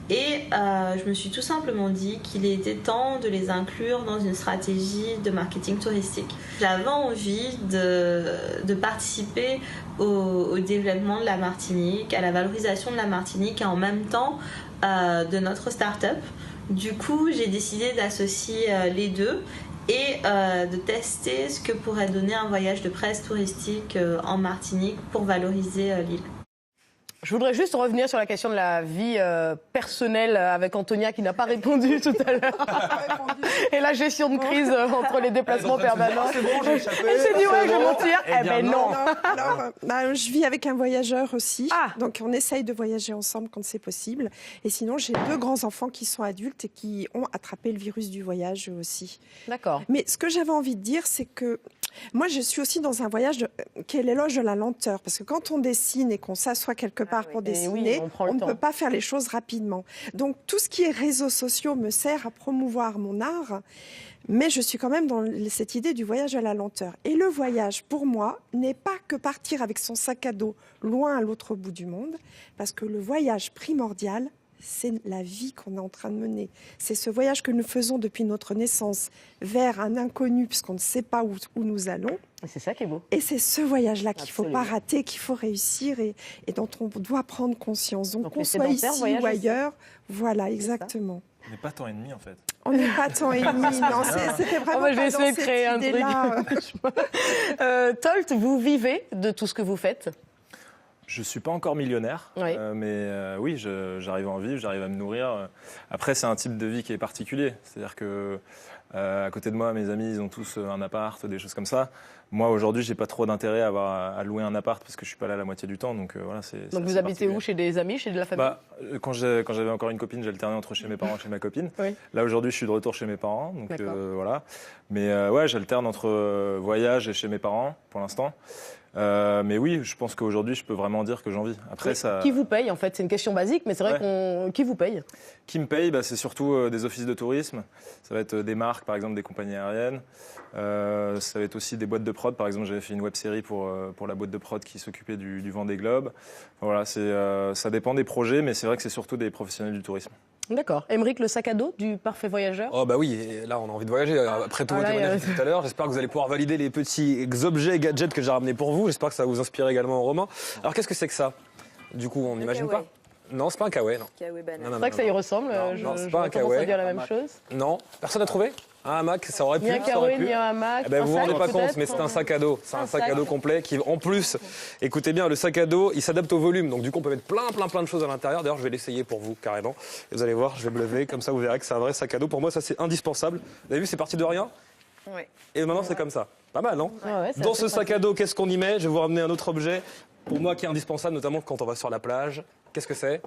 Et je me suis tout simplement dit qu'il était temps de les inclure dans une stratégie de marketing touristique. J'avais envie de participer au développement de la Martinique, à la valorisation de la Martinique et en même temps de notre start-up. Du coup, j'ai décidé d'associer les deux et de tester ce que pourrait donner un voyage de presse touristique en Martinique pour valoriser l'île. Je voudrais juste revenir sur la question de la vie personnelle avec Antonia qui n'a pas répondu tout à l'heure. Et la gestion de crise entre les déplacements permanents. C'est bon, j'ai échappé. Elle s'est dit, ouais, je vais mentir. Eh ben non. Alors, je vis avec un voyageur aussi. Donc, on essaye de voyager ensemble quand c'est possible. Et sinon, j'ai 2 grands-enfants qui sont adultes et qui ont attrapé le virus du voyage eux aussi. D'accord. Mais ce que j'avais envie de dire, c'est que moi, je suis aussi dans un voyage qui est l'éloge de la lenteur. Parce que quand on dessine et qu'on s'assoit quelque part pour dessiner, on ne peut pas faire les choses rapidement. Donc, tout ce qui est réseaux sociaux me sert à promouvoir mon art. Mais je suis quand même dans cette idée du voyage à la lenteur. Et le voyage, pour moi, n'est pas que partir avec son sac à dos loin à l'autre bout du monde. Parce que le voyage primordial, c'est la vie qu'on est en train de mener. C'est ce voyage que nous faisons depuis notre naissance vers un inconnu, puisqu'on ne sait pas où nous allons. Et c'est ça qui est beau. Et c'est ce voyage-là qu'il ne faut pas rater, qu'il faut réussir et dont on doit prendre conscience. Donc qu'on soit ici ou ailleurs, voilà, exactement. On n'est pas temps et demi, en fait. On n'est pas tant ennemis. Non, c'était vraiment je vais pas essayer dans de créer un cette truc. idée-là. Tolt, vous vivez de tout ce que vous faites? Je ne suis pas encore millionnaire, Oui. mais oui, j'arrive à en vivre, j'arrive à me nourrir. Après, c'est un type de vie qui est particulier. C'est-à-dire que à côté de moi, mes amis, ils ont tous un appart, des choses comme ça. Moi, aujourd'hui, je n'ai pas trop d'intérêt à louer un appart parce que je ne suis pas là la moitié du temps. Donc, voilà, Donc vous habitez où? Chez des amis, chez de la famille? Quand j'avais encore une copine, j'alternais entre chez mes parents et chez ma copine. Oui. Là, aujourd'hui, je suis de retour chez mes parents. Donc, D'accord. voilà. Mais ouais, j'alterne entre voyage et chez mes parents pour l'instant. Mais oui, je pense qu'aujourd'hui, je peux vraiment dire que j'en vis. Après, ça... Qui vous paye, en fait? C'est une question basique, mais c'est vrai qui vous paye? Qui me paye, c'est surtout des offices de tourisme. Ça va être des marques, par exemple, des compagnies aériennes. Ça va être aussi des boîtes de prod. Par exemple, j'avais fait une web-série pour la boîte de prod qui s'occupait du Vendée Globe. Voilà, ça dépend des projets, mais c'est vrai que c'est surtout des professionnels du tourisme. D'accord. Aymeric, le sac à dos du Parfait Voyageur? Oh bah oui, et là on a envie de voyager. Après tout votre témoignage tout à l'heure, j'espère que vous allez pouvoir valider les petits objets, gadgets que j'ai ramenés pour vous. J'espère que ça va vous inspirer également, Romain. Alors qu'est-ce que c'est que ça? Du coup, on n'imagine pas? Non, c'est pas un kawaii, non. Kawaii banane. C'est vrai que ça y ressemble. Non, c'est pas un commence à kawaii. dire la même chose. Non, personne n'a trouvé? Un hamac, ça aurait pu. Ni un ça aurait kawaii, pu. ni un hamac. Eh ben, vous vous Un rendez sac, pas compte, peut-être. mais c'est un sac à dos. C'est un sac à sac. dos complet qui, en plus, écoutez bien, le sac à dos, il s'adapte au volume. Donc, du coup, on peut mettre plein de choses à l'intérieur. D'ailleurs, je vais l'essayer pour vous, carrément. Et vous allez voir, je vais me lever. Comme ça, vous verrez que c'est un vrai sac à dos. Pour moi, ça, c'est indispensable. Vous avez vu, c'est parti de rien. Oui. Et maintenant, c'est comme ça. Pas mal, non? Ouais, c'est Dans assez ce sac à dos, qu'est-ce qu'on y met? Je vais vous ramener un autre objet, pour moi, qui est indispensable, notamment quand on va sur la plage. Qu'est-ce que c'est?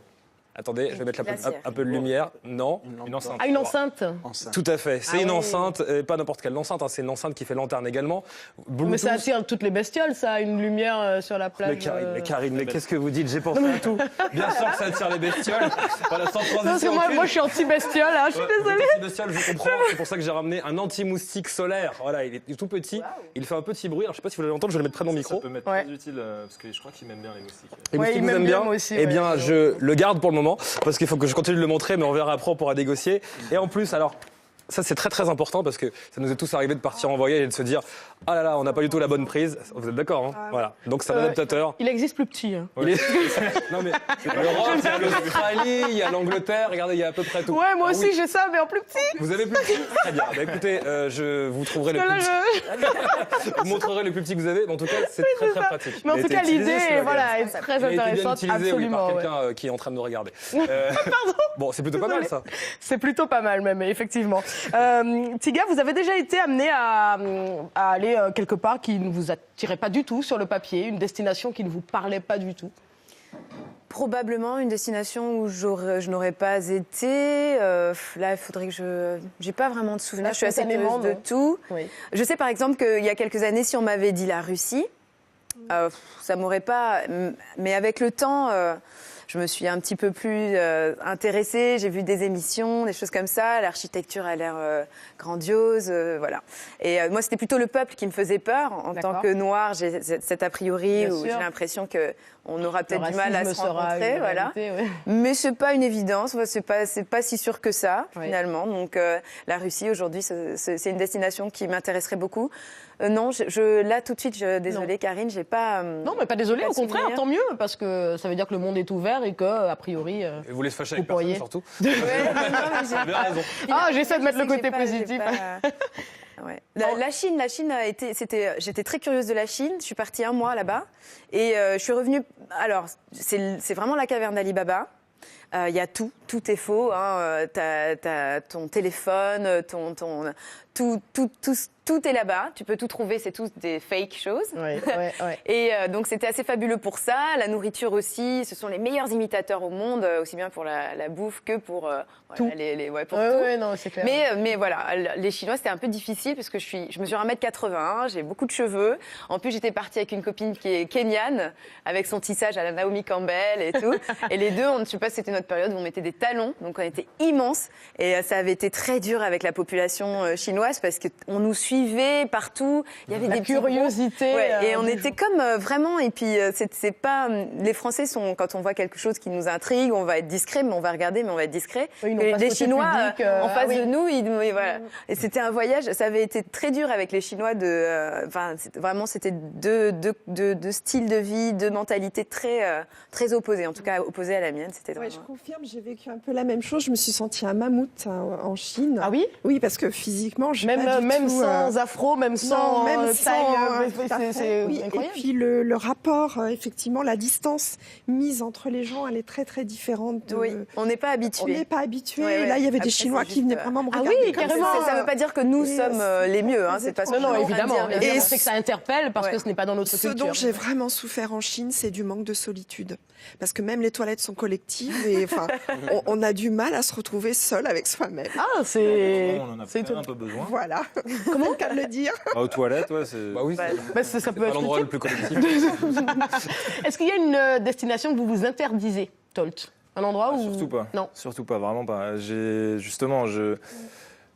Attendez, je vais mettre un peu de lumière. Non. Une enceinte. Ah, une enceinte? Tout à fait. C'est une oui. enceinte, pas n'importe quelle enceinte, c'est une enceinte qui fait lanterne également. Mais ça attire toutes les bestioles, ça, une lumière sur la plage. Mais Karine, mais qu'est-ce que vous dites? J'ai pensé à tout. Bien sûr que ça attire les bestioles. Voilà, sans transition. Parce que moi, je suis anti-bestiole, hein, je suis désolée. Anti-bestiole, je comprends. C'est pour ça que j'ai ramené un anti-moustique solaire. Voilà, il est tout petit. Wow. Il fait un petit bruit. Alors, je sais pas si vous allez l'entendre, je vais le mettre près de mon micro. Ça peut m'être très utile parce que je crois qu'ils m'aiment bien les moustiques. Les moustiques vous aiment bien? Moi aussi, eh bien, je le garde pour le moment parce qu'il faut que je continue de le montrer, mais on verra après, on pourra négocier. Et en plus, alors, ça c'est très important parce que ça nous est tous arrivé de partir en voyage et de se dire ah là là, on n'a pas du tout la bonne prise. Vous êtes d'accord, hein? Voilà. Donc c'est un adaptateur. Il existe plus petit. Hein. Non mais l'Europe, il y a l'Australie, il y a l'Angleterre. Regardez, il y a à peu près tout. Ouais, moi aussi j'ai ça, mais en plus petit. Vous avez plus petit? Très bien. Bah, écoutez, je vous trouverai le plus petit. Je vous montrerai le plus petit que vous avez. Mais en tout cas, c'est très pratique. Mais en tout cas, l'idée, voilà, est très intéressante. Absolument. Par quelqu'un qui est en train de nous regarder. Pardon. Bon, c'est plutôt pas mal ça. C'est plutôt pas mal même, effectivement. Tiga, vous avez déjà été amené à aller quelque part qui ne vous attirait pas du tout sur le papier, une destination qui ne vous parlait pas du tout? Probablement une destination où je n'aurais pas été. Là, il faudrait que j'ai pas vraiment de souvenirs. Je suis assez curieuse de tout. Oui. Je sais par exemple qu'il y a quelques années, si on m'avait dit la Russie, ça m'aurait pas. Mais avec le temps, je me suis un petit peu plus intéressée. J'ai vu des émissions, des choses comme ça. L'architecture a l'air grandiose, voilà. Et moi, c'était plutôt le peuple qui me faisait peur. En tant que noire, j'ai cet a priori où j'ai l'impression que on aura peut-être du mal à se rencontrer, voilà. Mais c'est pas une évidence. C'est pas si sûr que ça finalement. Donc la Russie aujourd'hui, c'est une destination qui m'intéresserait beaucoup. Non, là tout de suite, désolée Karine, j'ai pas. Non, mais pas désolée, au contraire, tant mieux, parce que ça veut dire que le monde est ouvert et que a priori. Et vous voulez se fâcher avec personne surtout. Vous avez raison. Ah, j'essaie de mettre le côté positif. Ouais. La Chine a été. J'étais très curieuse de la Chine. Je suis partie 1 mois là-bas et je suis revenue. Alors, c'est vraiment la caverne d'Ali Baba. Il y a tout est faux. Hein. T'as ton téléphone, tout est là-bas. Tu peux tout trouver. C'est tout des fake choses. Ouais. Et donc c'était assez fabuleux pour ça. La nourriture aussi. Ce sont les meilleurs imitateurs au monde, aussi bien pour la bouffe que pour tout. Pour tout. Ouais, non, c'est clair. Mais voilà, les Chinois c'était un peu difficile parce que je mesure 1m80, j'ai beaucoup de cheveux. En plus j'étais partie avec une copine qui est kenyane avec son tissage à la Naomi Campbell et tout. Et les deux, je sais pas si c'était notre période où on mettait des talons, donc on était immenses. Et ça avait été très dur avec la population chinoise parce qu'on nous suit arrivait partout. Il y avait des curiosité. Et on était comme vraiment. Et puis c'est pas. Les Français sont, quand on voit quelque chose qui nous intrigue, on va être discret, mais on va regarder, mais on va être discret. Oui, les Chinois en face de nous, voilà. Et c'était un voyage. Ça avait été très dur avec les Chinois. Vraiment, c'était deux styles de vie, deux mentalités très opposées. En tout cas, opposées à la mienne. C'était je confirme. J'ai vécu un peu la même chose. Je me suis sentie un mammouth en Chine. Ah oui? Oui, parce que physiquement, même sans afro, même sans taille, c'est incroyable. Et puis le rapport, effectivement, la distance mise entre les gens, elle est très très différente. Oui, on n'est pas habitué. On n'est pas habitué. Et là, il y avait des Chinois qui venaient vraiment me regarder. Ah oui, carrément. Ça ne veut pas dire que nous sommes les mieux. C'est pas non, évidemment. Et c'est que ça interpelle parce que ce n'est pas dans notre culture. Ce dont j'ai vraiment souffert en Chine, c'est du manque de solitude. Parce que même les toilettes sont collectives et on a du mal à se retrouver seul avec soi-même. Ah, c'est. On en a un peu besoin. Voilà. Comment qu'à le dire? Aux toilettes, ouais, c'est. Bah oui, ça peut pas être l'endroit le plus collectif. Est-ce qu'il y a une destination que vous vous interdisez, Tolt? Un endroit où. Surtout pas. Non. Surtout pas, vraiment pas.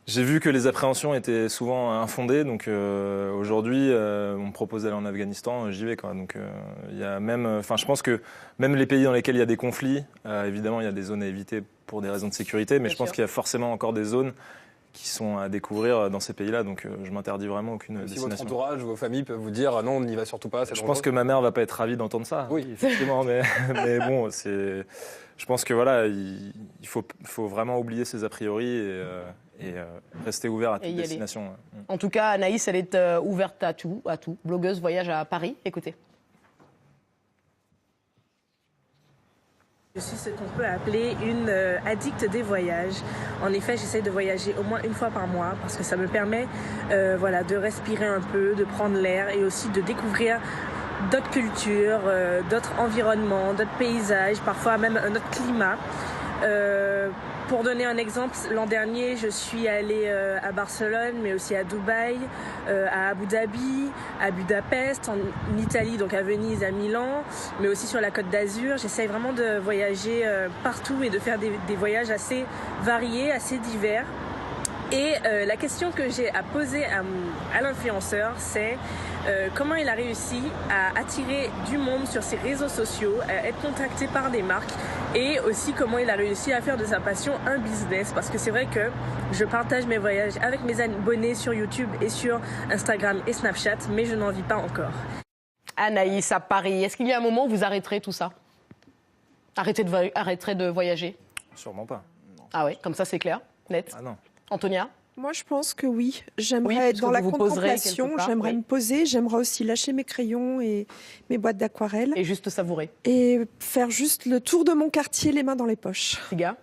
J'ai vu que les appréhensions étaient souvent infondées, donc aujourd'hui, on me propose d'aller en Afghanistan, j'y vais, quoi. Donc il y a même, je pense que même les pays dans lesquels il y a des conflits, évidemment, il y a des zones à éviter pour des raisons de sécurité, mais je pense qu'il y a forcément encore des zones qui sont à découvrir dans ces pays-là, donc je m'interdis vraiment aucune destination. Si votre entourage, vos familles peuvent vous dire non, on n'y va surtout pas. Je pense que ma mère va pas être ravie d'entendre ça. Oui, effectivement, mais bon, je pense que voilà, il faut vraiment oublier ses a priori et rester ouvert à toute destination. En tout cas, Anaïs, elle est ouverte à tout. Blogueuse voyage à Paris. Écoutez. Je suis ce qu'on peut appeler une addict des voyages. En effet, j'essaie de voyager au moins une fois par mois parce que ça me permet de respirer un peu, de prendre l'air et aussi de découvrir d'autres cultures, d'autres environnements, d'autres paysages, parfois même un autre climat. Pour donner un exemple, l'an dernier, je suis allée à Barcelone, mais aussi à Dubaï, à Abu Dhabi, à Budapest, en Italie, donc à Venise, à Milan, mais aussi sur la Côte d'Azur. J'essaye vraiment de voyager partout et de faire des voyages assez variés, assez divers. Et la question que j'ai à poser à l'influenceur, c'est comment il a réussi à attirer du monde sur ses réseaux sociaux, à être contacté par des marques et aussi comment il a réussi à faire de sa passion un business. Parce que c'est vrai que je partage mes voyages avec mes abonnés sur YouTube et sur Instagram et Snapchat, mais je n'en vis pas encore. Anaïs, à Paris, est-ce qu'il y a un moment où vous arrêterez tout ça? Arrêterez de voyager? Sûrement pas. Non. Ah ouais, comme ça c'est clair, net. Ah non. Antonia? Moi, je pense que oui. J'aimerais être dans la contemplation, j'aimerais me poser, j'aimerais aussi lâcher mes crayons et mes boîtes d'aquarelle. Et juste savourer. Et faire juste le tour de mon quartier, les mains dans les poches. Figa?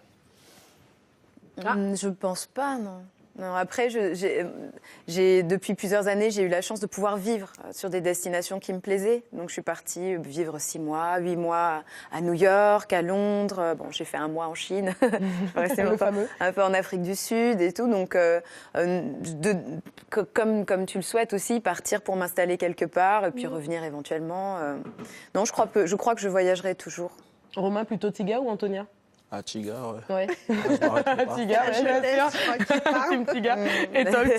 Je pense pas, non. Non, après, depuis plusieurs années, j'ai eu la chance de pouvoir vivre sur des destinations qui me plaisaient. Donc, je suis partie vivre 6 mois, 8 mois à New York, à Londres. Bon, j'ai fait 1 mois en Chine. Je suis restée un peu en Afrique du Sud et tout. Donc, comme tu le souhaites aussi, partir pour m'installer quelque part et puis revenir éventuellement. Non, je crois que je voyagerai toujours. Romain, plutôt Tiga ou Antonia? Ah, Tiga, ouais. Ouais. Tiga, Team Tiga et Tolt.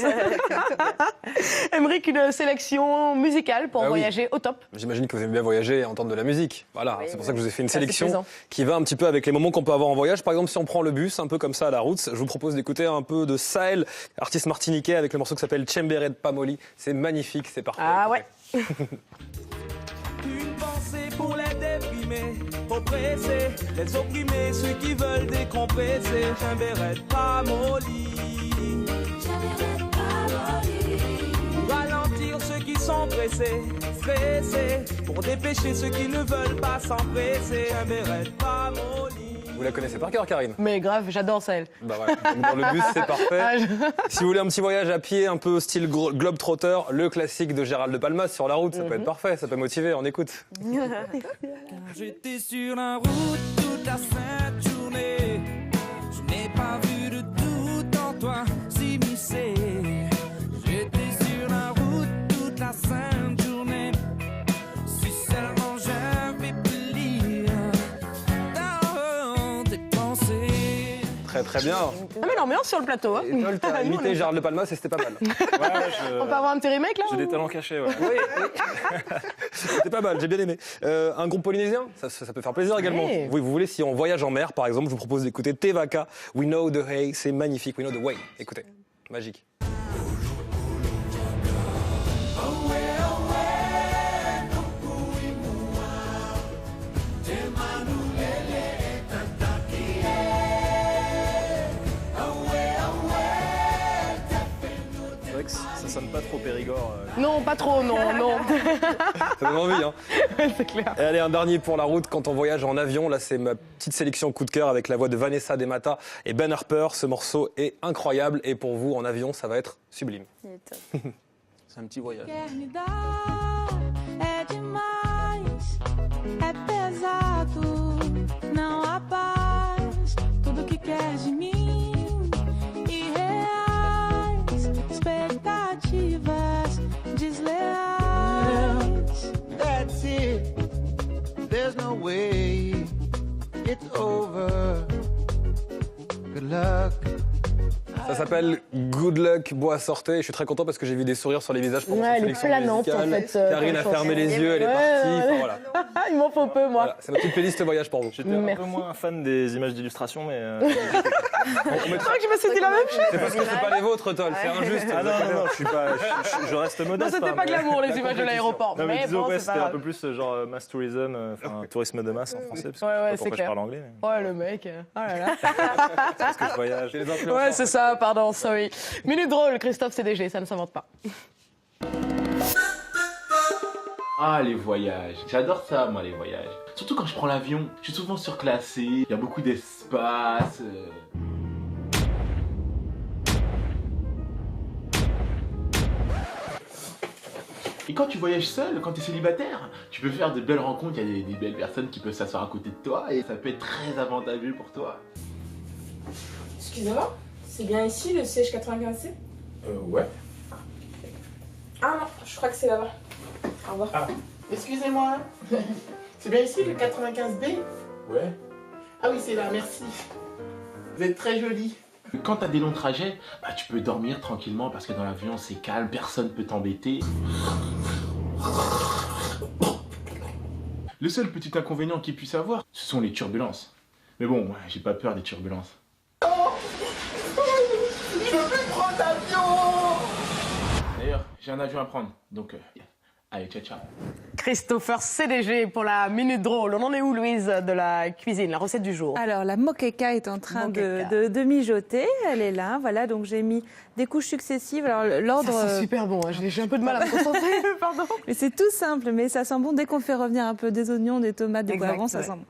Aymeric, une sélection musicale pour voyager au top. J'imagine que vous aimez bien voyager et entendre de la musique. Voilà, c'est pour ça que je vous ai fait une sélection qui va un petit peu avec les moments qu'on peut avoir en voyage. Par exemple, si on prend le bus, un peu comme ça à la route, je vous propose d'écouter un peu de Sahel, artiste martiniquais, avec le morceau qui s'appelle Tchembere de Pamoli. C'est magnifique, c'est parfait. Ah ouais. Une pensée pour les déprimés, oppressés, les opprimés, ceux qui veulent décompresser. Tchembere de Pamoli, pour ralentir ceux qui sont pressés, stressés, pour dépêcher ceux qui ne veulent pas s'empresser. Tchembere de Pamoli. Vous la connaissez par cœur, Karine? Mais grave, j'adore Sahel. Bah ouais, dans le bus, c'est parfait. Si vous voulez un petit voyage à pied, un peu style Globetrotter, le classique de Gérald de Palmas sur la route, ça peut être parfait, ça peut motiver, on écoute. J'étais sur la route toute la sainte journée. Je n'ai pas vu de doute en toi s'immiscer. J'étais sur la route toute la sainte journée. Si seulement j'avais pu lire dans tes pensées. Très très bien. Ah mais l'ambiance sur le plateau. Hein. Et Tol, t'as imité Gérald de Palmas et c'était pas mal. On peut avoir un petit remake là J'ai des talents cachés, ouais. C'était pas mal, j'ai bien aimé. Un groupe polynésien, ça peut faire plaisir également. Ouais. Oui, vous voulez, si on voyage en mer, par exemple, je vous propose d'écouter Te Vaka, We Know the Hay, c'est magnifique, We Know the Way. Écoutez, magique. C'est vrai que ça sonne pas trop Périgord. Non, pas trop, non. Ça donne envie, hein. C'est clair. Et allez, un dernier pour la route quand on voyage en avion. Là, c'est ma petite sélection coup de cœur avec la voix de Vanessa Demata et Ben Harper. Ce morceau est incroyable et pour vous, en avion, ça va être sublime. C'est un petit voyage. Quer me dar é demais, é pesado, não há paz, tudo que quer de mim, irreais, expectativas desleais. That's it. There's no way. It's over. Good luck. Ça s'appelle Good Luck, bois sortez. Je suis très content parce que j'ai vu des sourires sur les visages pendant cette Elle est sélection planante en musicale. fait. Karine a fermé les yeux, elle est partie. Enfin, voilà. Il m'en faut peu, moi. Voilà, c'est ma petite playlist voyage pour vous. J'étais un peu moins fan des images d'illustration, mais... Je crois que je me suis dit la même chose. C'est parce que c'est pas les vôtres, Tol, c'est injuste. Ah non, je reste modeste. Non, c'était pas glamour, les images de l'aéroport. Non, mais disons, bon, ouais, c'est pas c'était un grave. peu plus genre mass tourism, enfin tourisme de masse en français, parce que Ouais, je sais pas c'est pourquoi clair. je parle anglais. Mais... Ouais, le mec. Oh là là. C'est parce que je voyage. Ouais, c'est ça, pardon, sorry. Minute drôle, Christophe CDG, ça ne s'invente pas. Ah, les voyages. J'adore ça, moi, les voyages. Surtout quand je prends l'avion. Je suis souvent surclassé, il y a beaucoup d'espace. Et quand tu voyages seul, quand tu es célibataire, tu peux faire de belles rencontres, il y a des belles personnes qui peuvent s'asseoir à côté de toi et ça peut être très avantageux pour toi. Excusez-moi, c'est bien ici le siège 95C? Ouais. Ah non, je crois que c'est là-bas. Au revoir. Ah. Excusez-moi, c'est bien ici le 95B? Ouais. Ah oui, c'est là, merci. Vous êtes très jolie. Quand t'as des longs trajets, bah, tu peux dormir tranquillement parce que dans l'avion c'est calme, personne peut t'embêter. Le seul petit inconvénient qu'il puisse avoir, ce sont les turbulences. Mais bon, ouais, j'ai pas peur des turbulences. Je veux plus prendre l'avion. D'ailleurs, j'ai un avion à prendre, donc allez, ciao ciao. Christopher CDG pour la minute drôle. On en est où, Louise, de la cuisine, la recette du jour? Alors, la moqueca est en train de mijoter. Elle est là, voilà. Donc, j'ai mis des couches successives. Alors, l'ordre... Ça, c'est super bon. Hein. J'ai un peu de mal à me concentrer, pardon. Mais c'est tout simple, mais ça sent bon. Dès qu'on fait revenir un peu des oignons, des tomates, des poivrons, ça sent bon.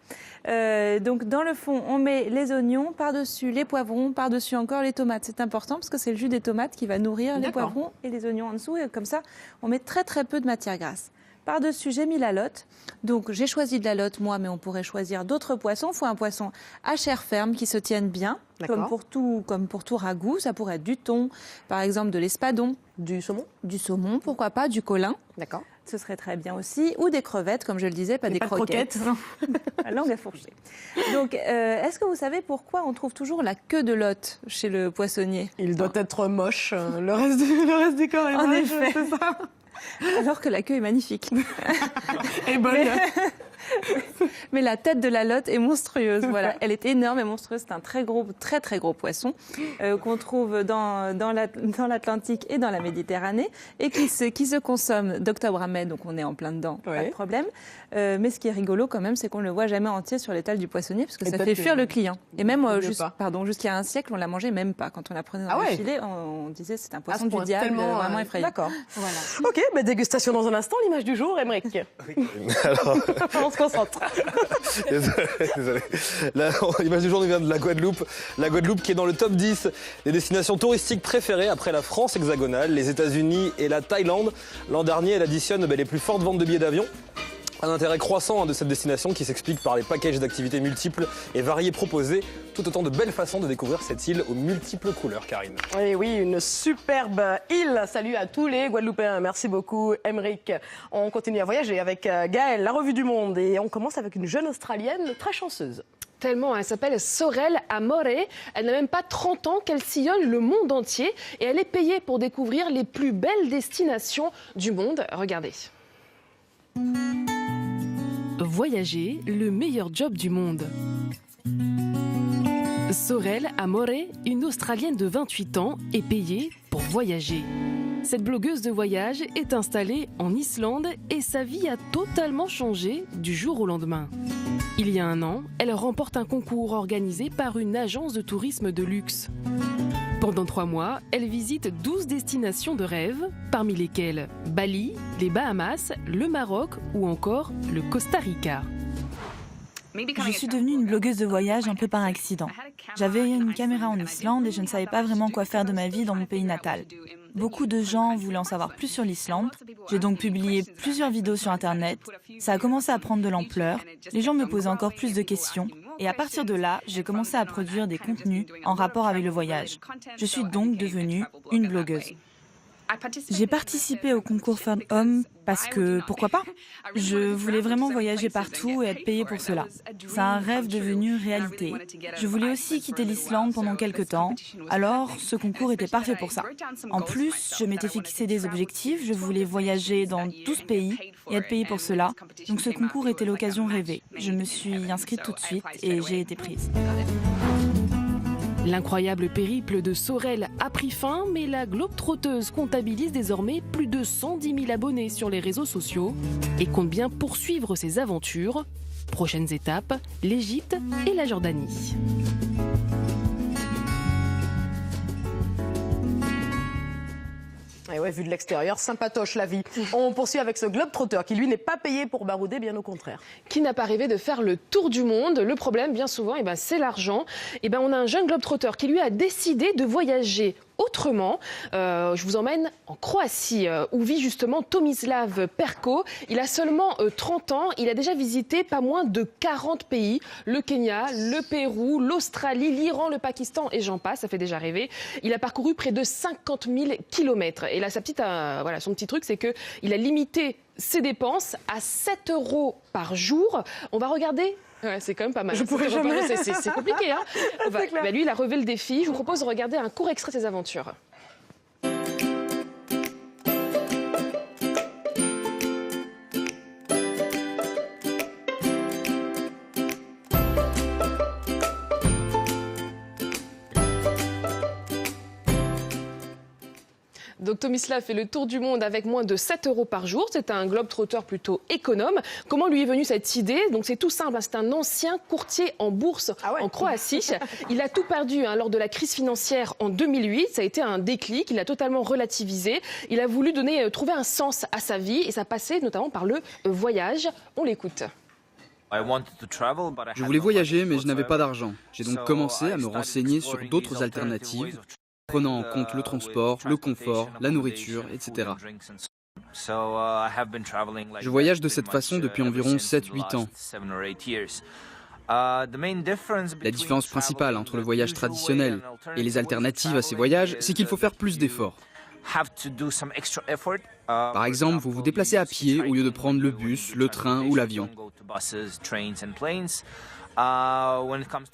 Donc, dans le fond, on met les oignons, par-dessus les poivrons, par-dessus encore les tomates. C'est important parce que c'est le jus des tomates qui va nourrir les poivrons et les oignons en dessous. Et comme ça, on met très, très peu de matière grasse. Par-dessus, j'ai mis la lotte. Donc, j'ai choisi de la lotte, moi, mais on pourrait choisir d'autres poissons. Il faut un poisson à chair ferme qui se tienne bien, comme pour tout ragoût. Ça pourrait être du thon, par exemple de l'espadon. Du saumon? Du saumon, pourquoi pas, du colin. D'accord. Ce serait très bien aussi. Ou des crevettes, comme je le disais, pas des croquettes. La langue à fourcher. Donc, est-ce que vous savez pourquoi on trouve toujours la queue de lotte chez le poissonnier? Il doit être moche. Le reste du corps est moche. En effet. C'est ça. Alors que la queue est magnifique. Et bonne. Mais la tête de la lotte est monstrueuse. Voilà, elle est énorme et monstrueuse. C'est un très très gros poisson qu'on trouve dans l'Atlantique et dans la Méditerranée et qui se consomme d'octobre à mai. Donc on est en plein dedans, pas de problème. Mais ce qui est rigolo quand même, c'est qu'on ne le voit jamais entier sur l'étal du poissonnier parce que ça fait fuir le client. Et même jusqu'il y a un siècle, on la mangeait même pas. Quand on la prenait dans le filet, on disait c'est un poisson du diable, vraiment effrayant. D'accord. Voilà. Ok, mais dégustation dans un instant. L'image du jour, Émeric. Alors... On se concentre. Désolé. L'image du jour nous vient de la Guadeloupe. La Guadeloupe qui est dans le top 10 des destinations touristiques préférées après la France hexagonale, les États-Unis et la Thaïlande. L'an dernier, elle additionne les plus fortes ventes de billets d'avion. Un intérêt croissant de cette destination qui s'explique par les packages d'activités multiples et variés proposés. Tout autant de belles façons de découvrir cette île aux multiples couleurs, Karine. Et oui, une superbe île. Salut à tous les Guadeloupéens. Merci beaucoup, Émeric. On continue à voyager avec Gaël, la revue du monde. Et on commence avec une jeune Australienne très chanceuse. Tellement, elle s'appelle Sorel Amore. Elle n'a même pas 30 ans qu'elle sillonne le monde entier et elle est payée pour découvrir les plus belles destinations du monde. Regardez. Voyager, le meilleur job du monde. Sorel Amore, une Australienne de 28 ans, est payée pour voyager. Cette blogueuse de voyage est installée en Islande et sa vie a totalement changé du jour au lendemain. Il y a un an, elle remporte un concours organisé par une agence de tourisme de luxe. Pendant 3 mois, elle visite 12 destinations de rêve, parmi lesquelles Bali, les Bahamas, le Maroc ou encore le Costa Rica. Je suis devenue une blogueuse de voyage un peu par accident. J'avais une caméra en Islande et je ne savais pas vraiment quoi faire de ma vie dans mon pays natal. Beaucoup de gens voulaient en savoir plus sur l'Islande. J'ai donc publié plusieurs vidéos sur Internet. Ça a commencé à prendre de l'ampleur. Les gens me posaient encore plus de questions. Et à partir de là, j'ai commencé à produire des contenus en rapport avec le voyage. Je suis donc devenue une blogueuse. J'ai participé au concours Femme Homme parce que, pourquoi pas? Je voulais vraiment voyager partout et être payée pour cela. C'est un rêve devenu réalité. Je voulais aussi quitter l'Islande pendant quelques temps, alors ce concours était parfait pour ça. En plus, je m'étais fixé des objectifs, je voulais voyager dans 12 pays et être payée pour cela. Donc ce concours était l'occasion rêvée. Je me suis inscrite tout de suite et j'ai été prise. L'incroyable périple de Sorel a pris fin, mais la globe-trotteuse comptabilise désormais plus de 110 000 abonnés sur les réseaux sociaux et compte bien poursuivre ses aventures. Prochaines étapes, l'Égypte et la Jordanie. Et ouais, vu de l'extérieur, sympatoche la vie. On poursuit avec ce globe-trotter qui, lui, n'est pas payé pour barouder, bien au contraire. Qui n'a pas rêvé de faire le tour du monde? Le problème, bien souvent, c'est l'argent. On a un jeune globe-trotter qui, lui, a décidé de voyager autrement. Je vous emmène en Croatie, où vit justement Tomislav Perko. Il a seulement 30 ans. Il a déjà visité pas moins de 40 pays. Le Kenya, le Pérou, l'Australie, l'Iran, le Pakistan et j'en passe. Ça fait déjà rêver. Il a parcouru près de 50 000 kilomètres. Et là, son petit truc, c'est qu'il a limité ses dépenses à 7 € par jour. On va regarder. Ouais, c'est quand même pas mal. Je pourrais jamais. C'est compliqué. Hein. Lui, il a relevé le défi. Je vous propose de regarder un court extrait de ses aventures. Donc Tomislav fait le tour du monde avec moins de 7 € par jour. C'est un globe-trotter plutôt économe. Comment lui est venue cette idée? Donc c'est tout simple, c'est un ancien courtier en bourse en Croatie. Il a tout perdu lors de la crise financière en 2008. Ça a été un déclic, il a totalement relativisé. Il a voulu trouver un sens à sa vie et ça passait notamment par le voyage. On l'écoute. Je voulais voyager mais je n'avais pas d'argent. J'ai donc commencé à me renseigner sur d'autres alternatives, prenant en compte le transport, le confort, la nourriture, etc. Je voyage de cette façon depuis environ 7-8 ans. La différence principale entre le voyage traditionnel et les alternatives à ces voyages, c'est qu'il faut faire plus d'efforts. Par exemple, vous vous déplacez à pied au lieu de prendre le bus, le train ou l'avion.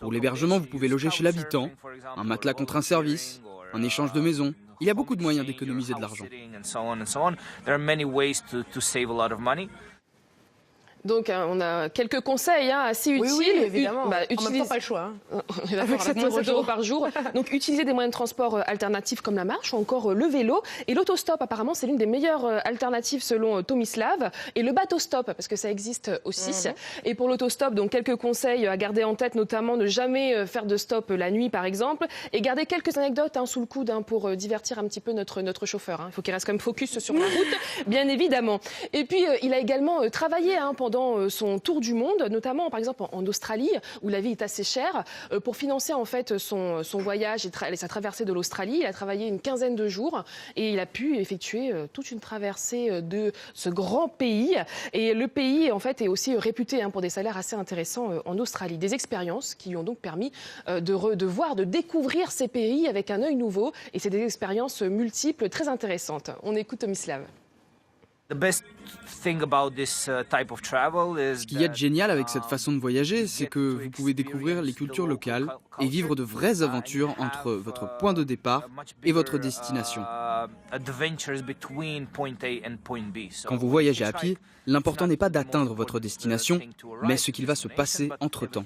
Pour l'hébergement, vous pouvez loger chez l'habitant, un matelas contre un service, un échange de maison. Il y a beaucoup de moyens d'économiser de l'argent. Donc, on a quelques conseils assez utiles. Oui, évidemment. En même temps, pas le choix. Avec 7 € par jour. Donc, utiliser des moyens de transport alternatifs comme la marche ou encore le vélo. Et l'autostop, apparemment, c'est l'une des meilleures alternatives selon Tomislav. Et le bateau-stop, parce que ça existe aussi. Et pour l'autostop, donc quelques conseils à garder en tête, notamment ne jamais faire de stop la nuit, par exemple. Et garder quelques anecdotes sous le coude pour divertir un petit peu notre chauffeur. Il faut qu'il reste quand même focus sur la route, bien évidemment. Et puis, il a également travaillé pendant son tour du monde, notamment par exemple en Australie, où la vie est assez chère. Pour financer en fait son voyage et sa traversée de l'Australie, il a travaillé une quinzaine de jours et il a pu effectuer toute une traversée de ce grand pays. Et le pays en fait est aussi réputé pour des salaires assez intéressants en Australie. Des expériences qui lui ont donc permis de découvrir ces pays avec un œil nouveau. Et c'est des expériences multiples, très intéressantes. On écoute Tomislav. Ce qu'il y a de génial avec cette façon de voyager, c'est que vous pouvez découvrir les cultures locales et vivre de vraies aventures entre votre point de départ et votre destination. Quand vous voyagez à pied, l'important n'est pas d'atteindre votre destination, mais ce qu'il va se passer entre-temps.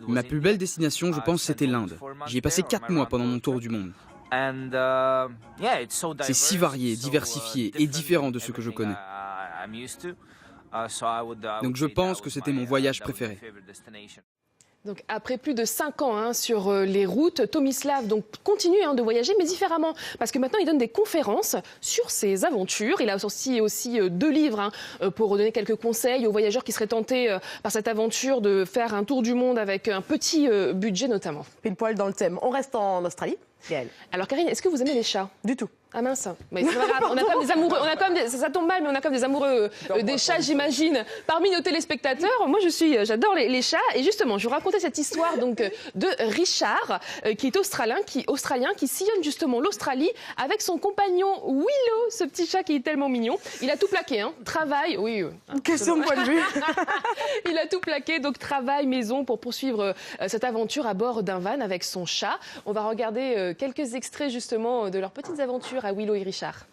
Ma plus belle destination, je pense, c'était l'Inde. J'y ai passé 4 mois pendant mon tour du monde. C'est si varié, diversifié et différent de ce que je connais. Donc je pense que c'était mon voyage préféré. Donc après plus de 5 ans sur les routes, Tomislav continue de voyager, mais différemment. Parce que maintenant, il donne des conférences sur ses aventures. Il a sorti aussi 2 livres pour donner quelques conseils aux voyageurs qui seraient tentés par cette aventure de faire un tour du monde avec un petit budget notamment. Pile poil dans le thème. On reste en Australie. Gaëlle. Alors Karine, est-ce que vous aimez les chats? Du tout. Ah mince, mais c'est pas grave, on a quand même des amoureux, ça tombe mal, mais on a quand même des amoureux des chats, j'imagine, parmi nos téléspectateurs. Moi, j'adore les chats, et justement, je vous racontais cette histoire de Richard, qui est australien, qui sillonne justement l'Australie avec son compagnon Willow, ce petit chat qui est tellement mignon. Il a tout plaqué, travail, oui. Question de point de vue. Il a tout plaqué, donc travail, maison, pour poursuivre cette aventure à bord d'un van avec son chat. On va regarder quelques extraits justement de leurs petites aventures à Willow et Richard.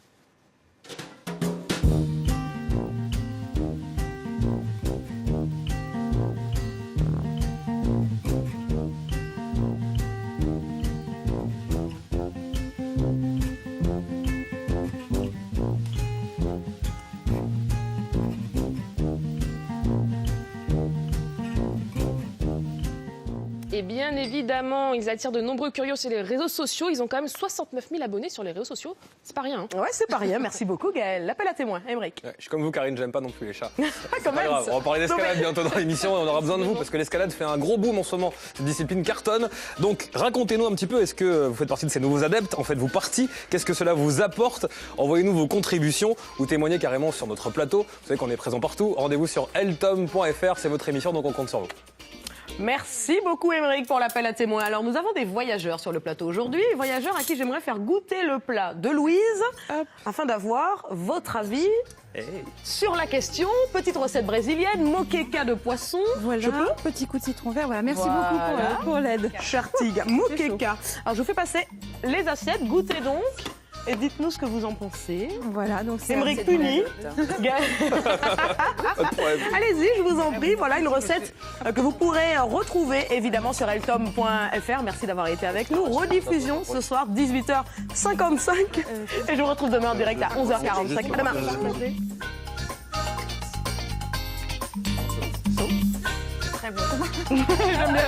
Et bien évidemment, ils attirent de nombreux curieux sur les réseaux sociaux. Ils ont quand même 69 000 abonnés sur les réseaux sociaux. C'est pas rien. Ouais, c'est pas rien. Merci beaucoup, Gaëlle. L'appel à témoin, Aymeric. Ouais, je suis comme vous, Karine, j'aime pas non plus les chats. Quand même. Grave. On va parler d'escalade bientôt dans l'émission et on aura besoin de vous parce que l'escalade fait un gros boom en ce moment. Cette discipline cartonne. Donc, racontez-nous un petit peu, est-ce que vous faites partie de ces nouveaux adeptes? En faites-vous partie? Qu'est-ce que cela vous apporte? Envoyez-nous vos contributions ou témoignez carrément sur notre plateau. Vous savez qu'on est présent partout. Rendez-vous sur eltom.fr, c'est votre émission, donc on compte sur vous. Merci beaucoup, Aymeric, pour l'appel à témoins. Alors, nous avons des voyageurs sur le plateau aujourd'hui, voyageurs à qui j'aimerais faire goûter le plat de Louise, afin d'avoir votre avis sur la question. Petite recette brésilienne, moqueca de poisson. Voilà, Je peux petit coup de citron vert. Voilà, merci beaucoup pour l'aide. Chartigue, moqueca. Alors, je vous fais passer les assiettes, goûtez donc. Et dites-nous ce que vous en pensez. Voilà, donc c'est Aymeric puni. Allez-y, je vous en prie. Voilà une recette que vous pourrez retrouver évidemment sur eltom.fr. Merci d'avoir été avec nous. Rediffusion ce soir, 18h55. Et je vous retrouve demain en direct à 11h45. À demain. Très bon. J'aime bien.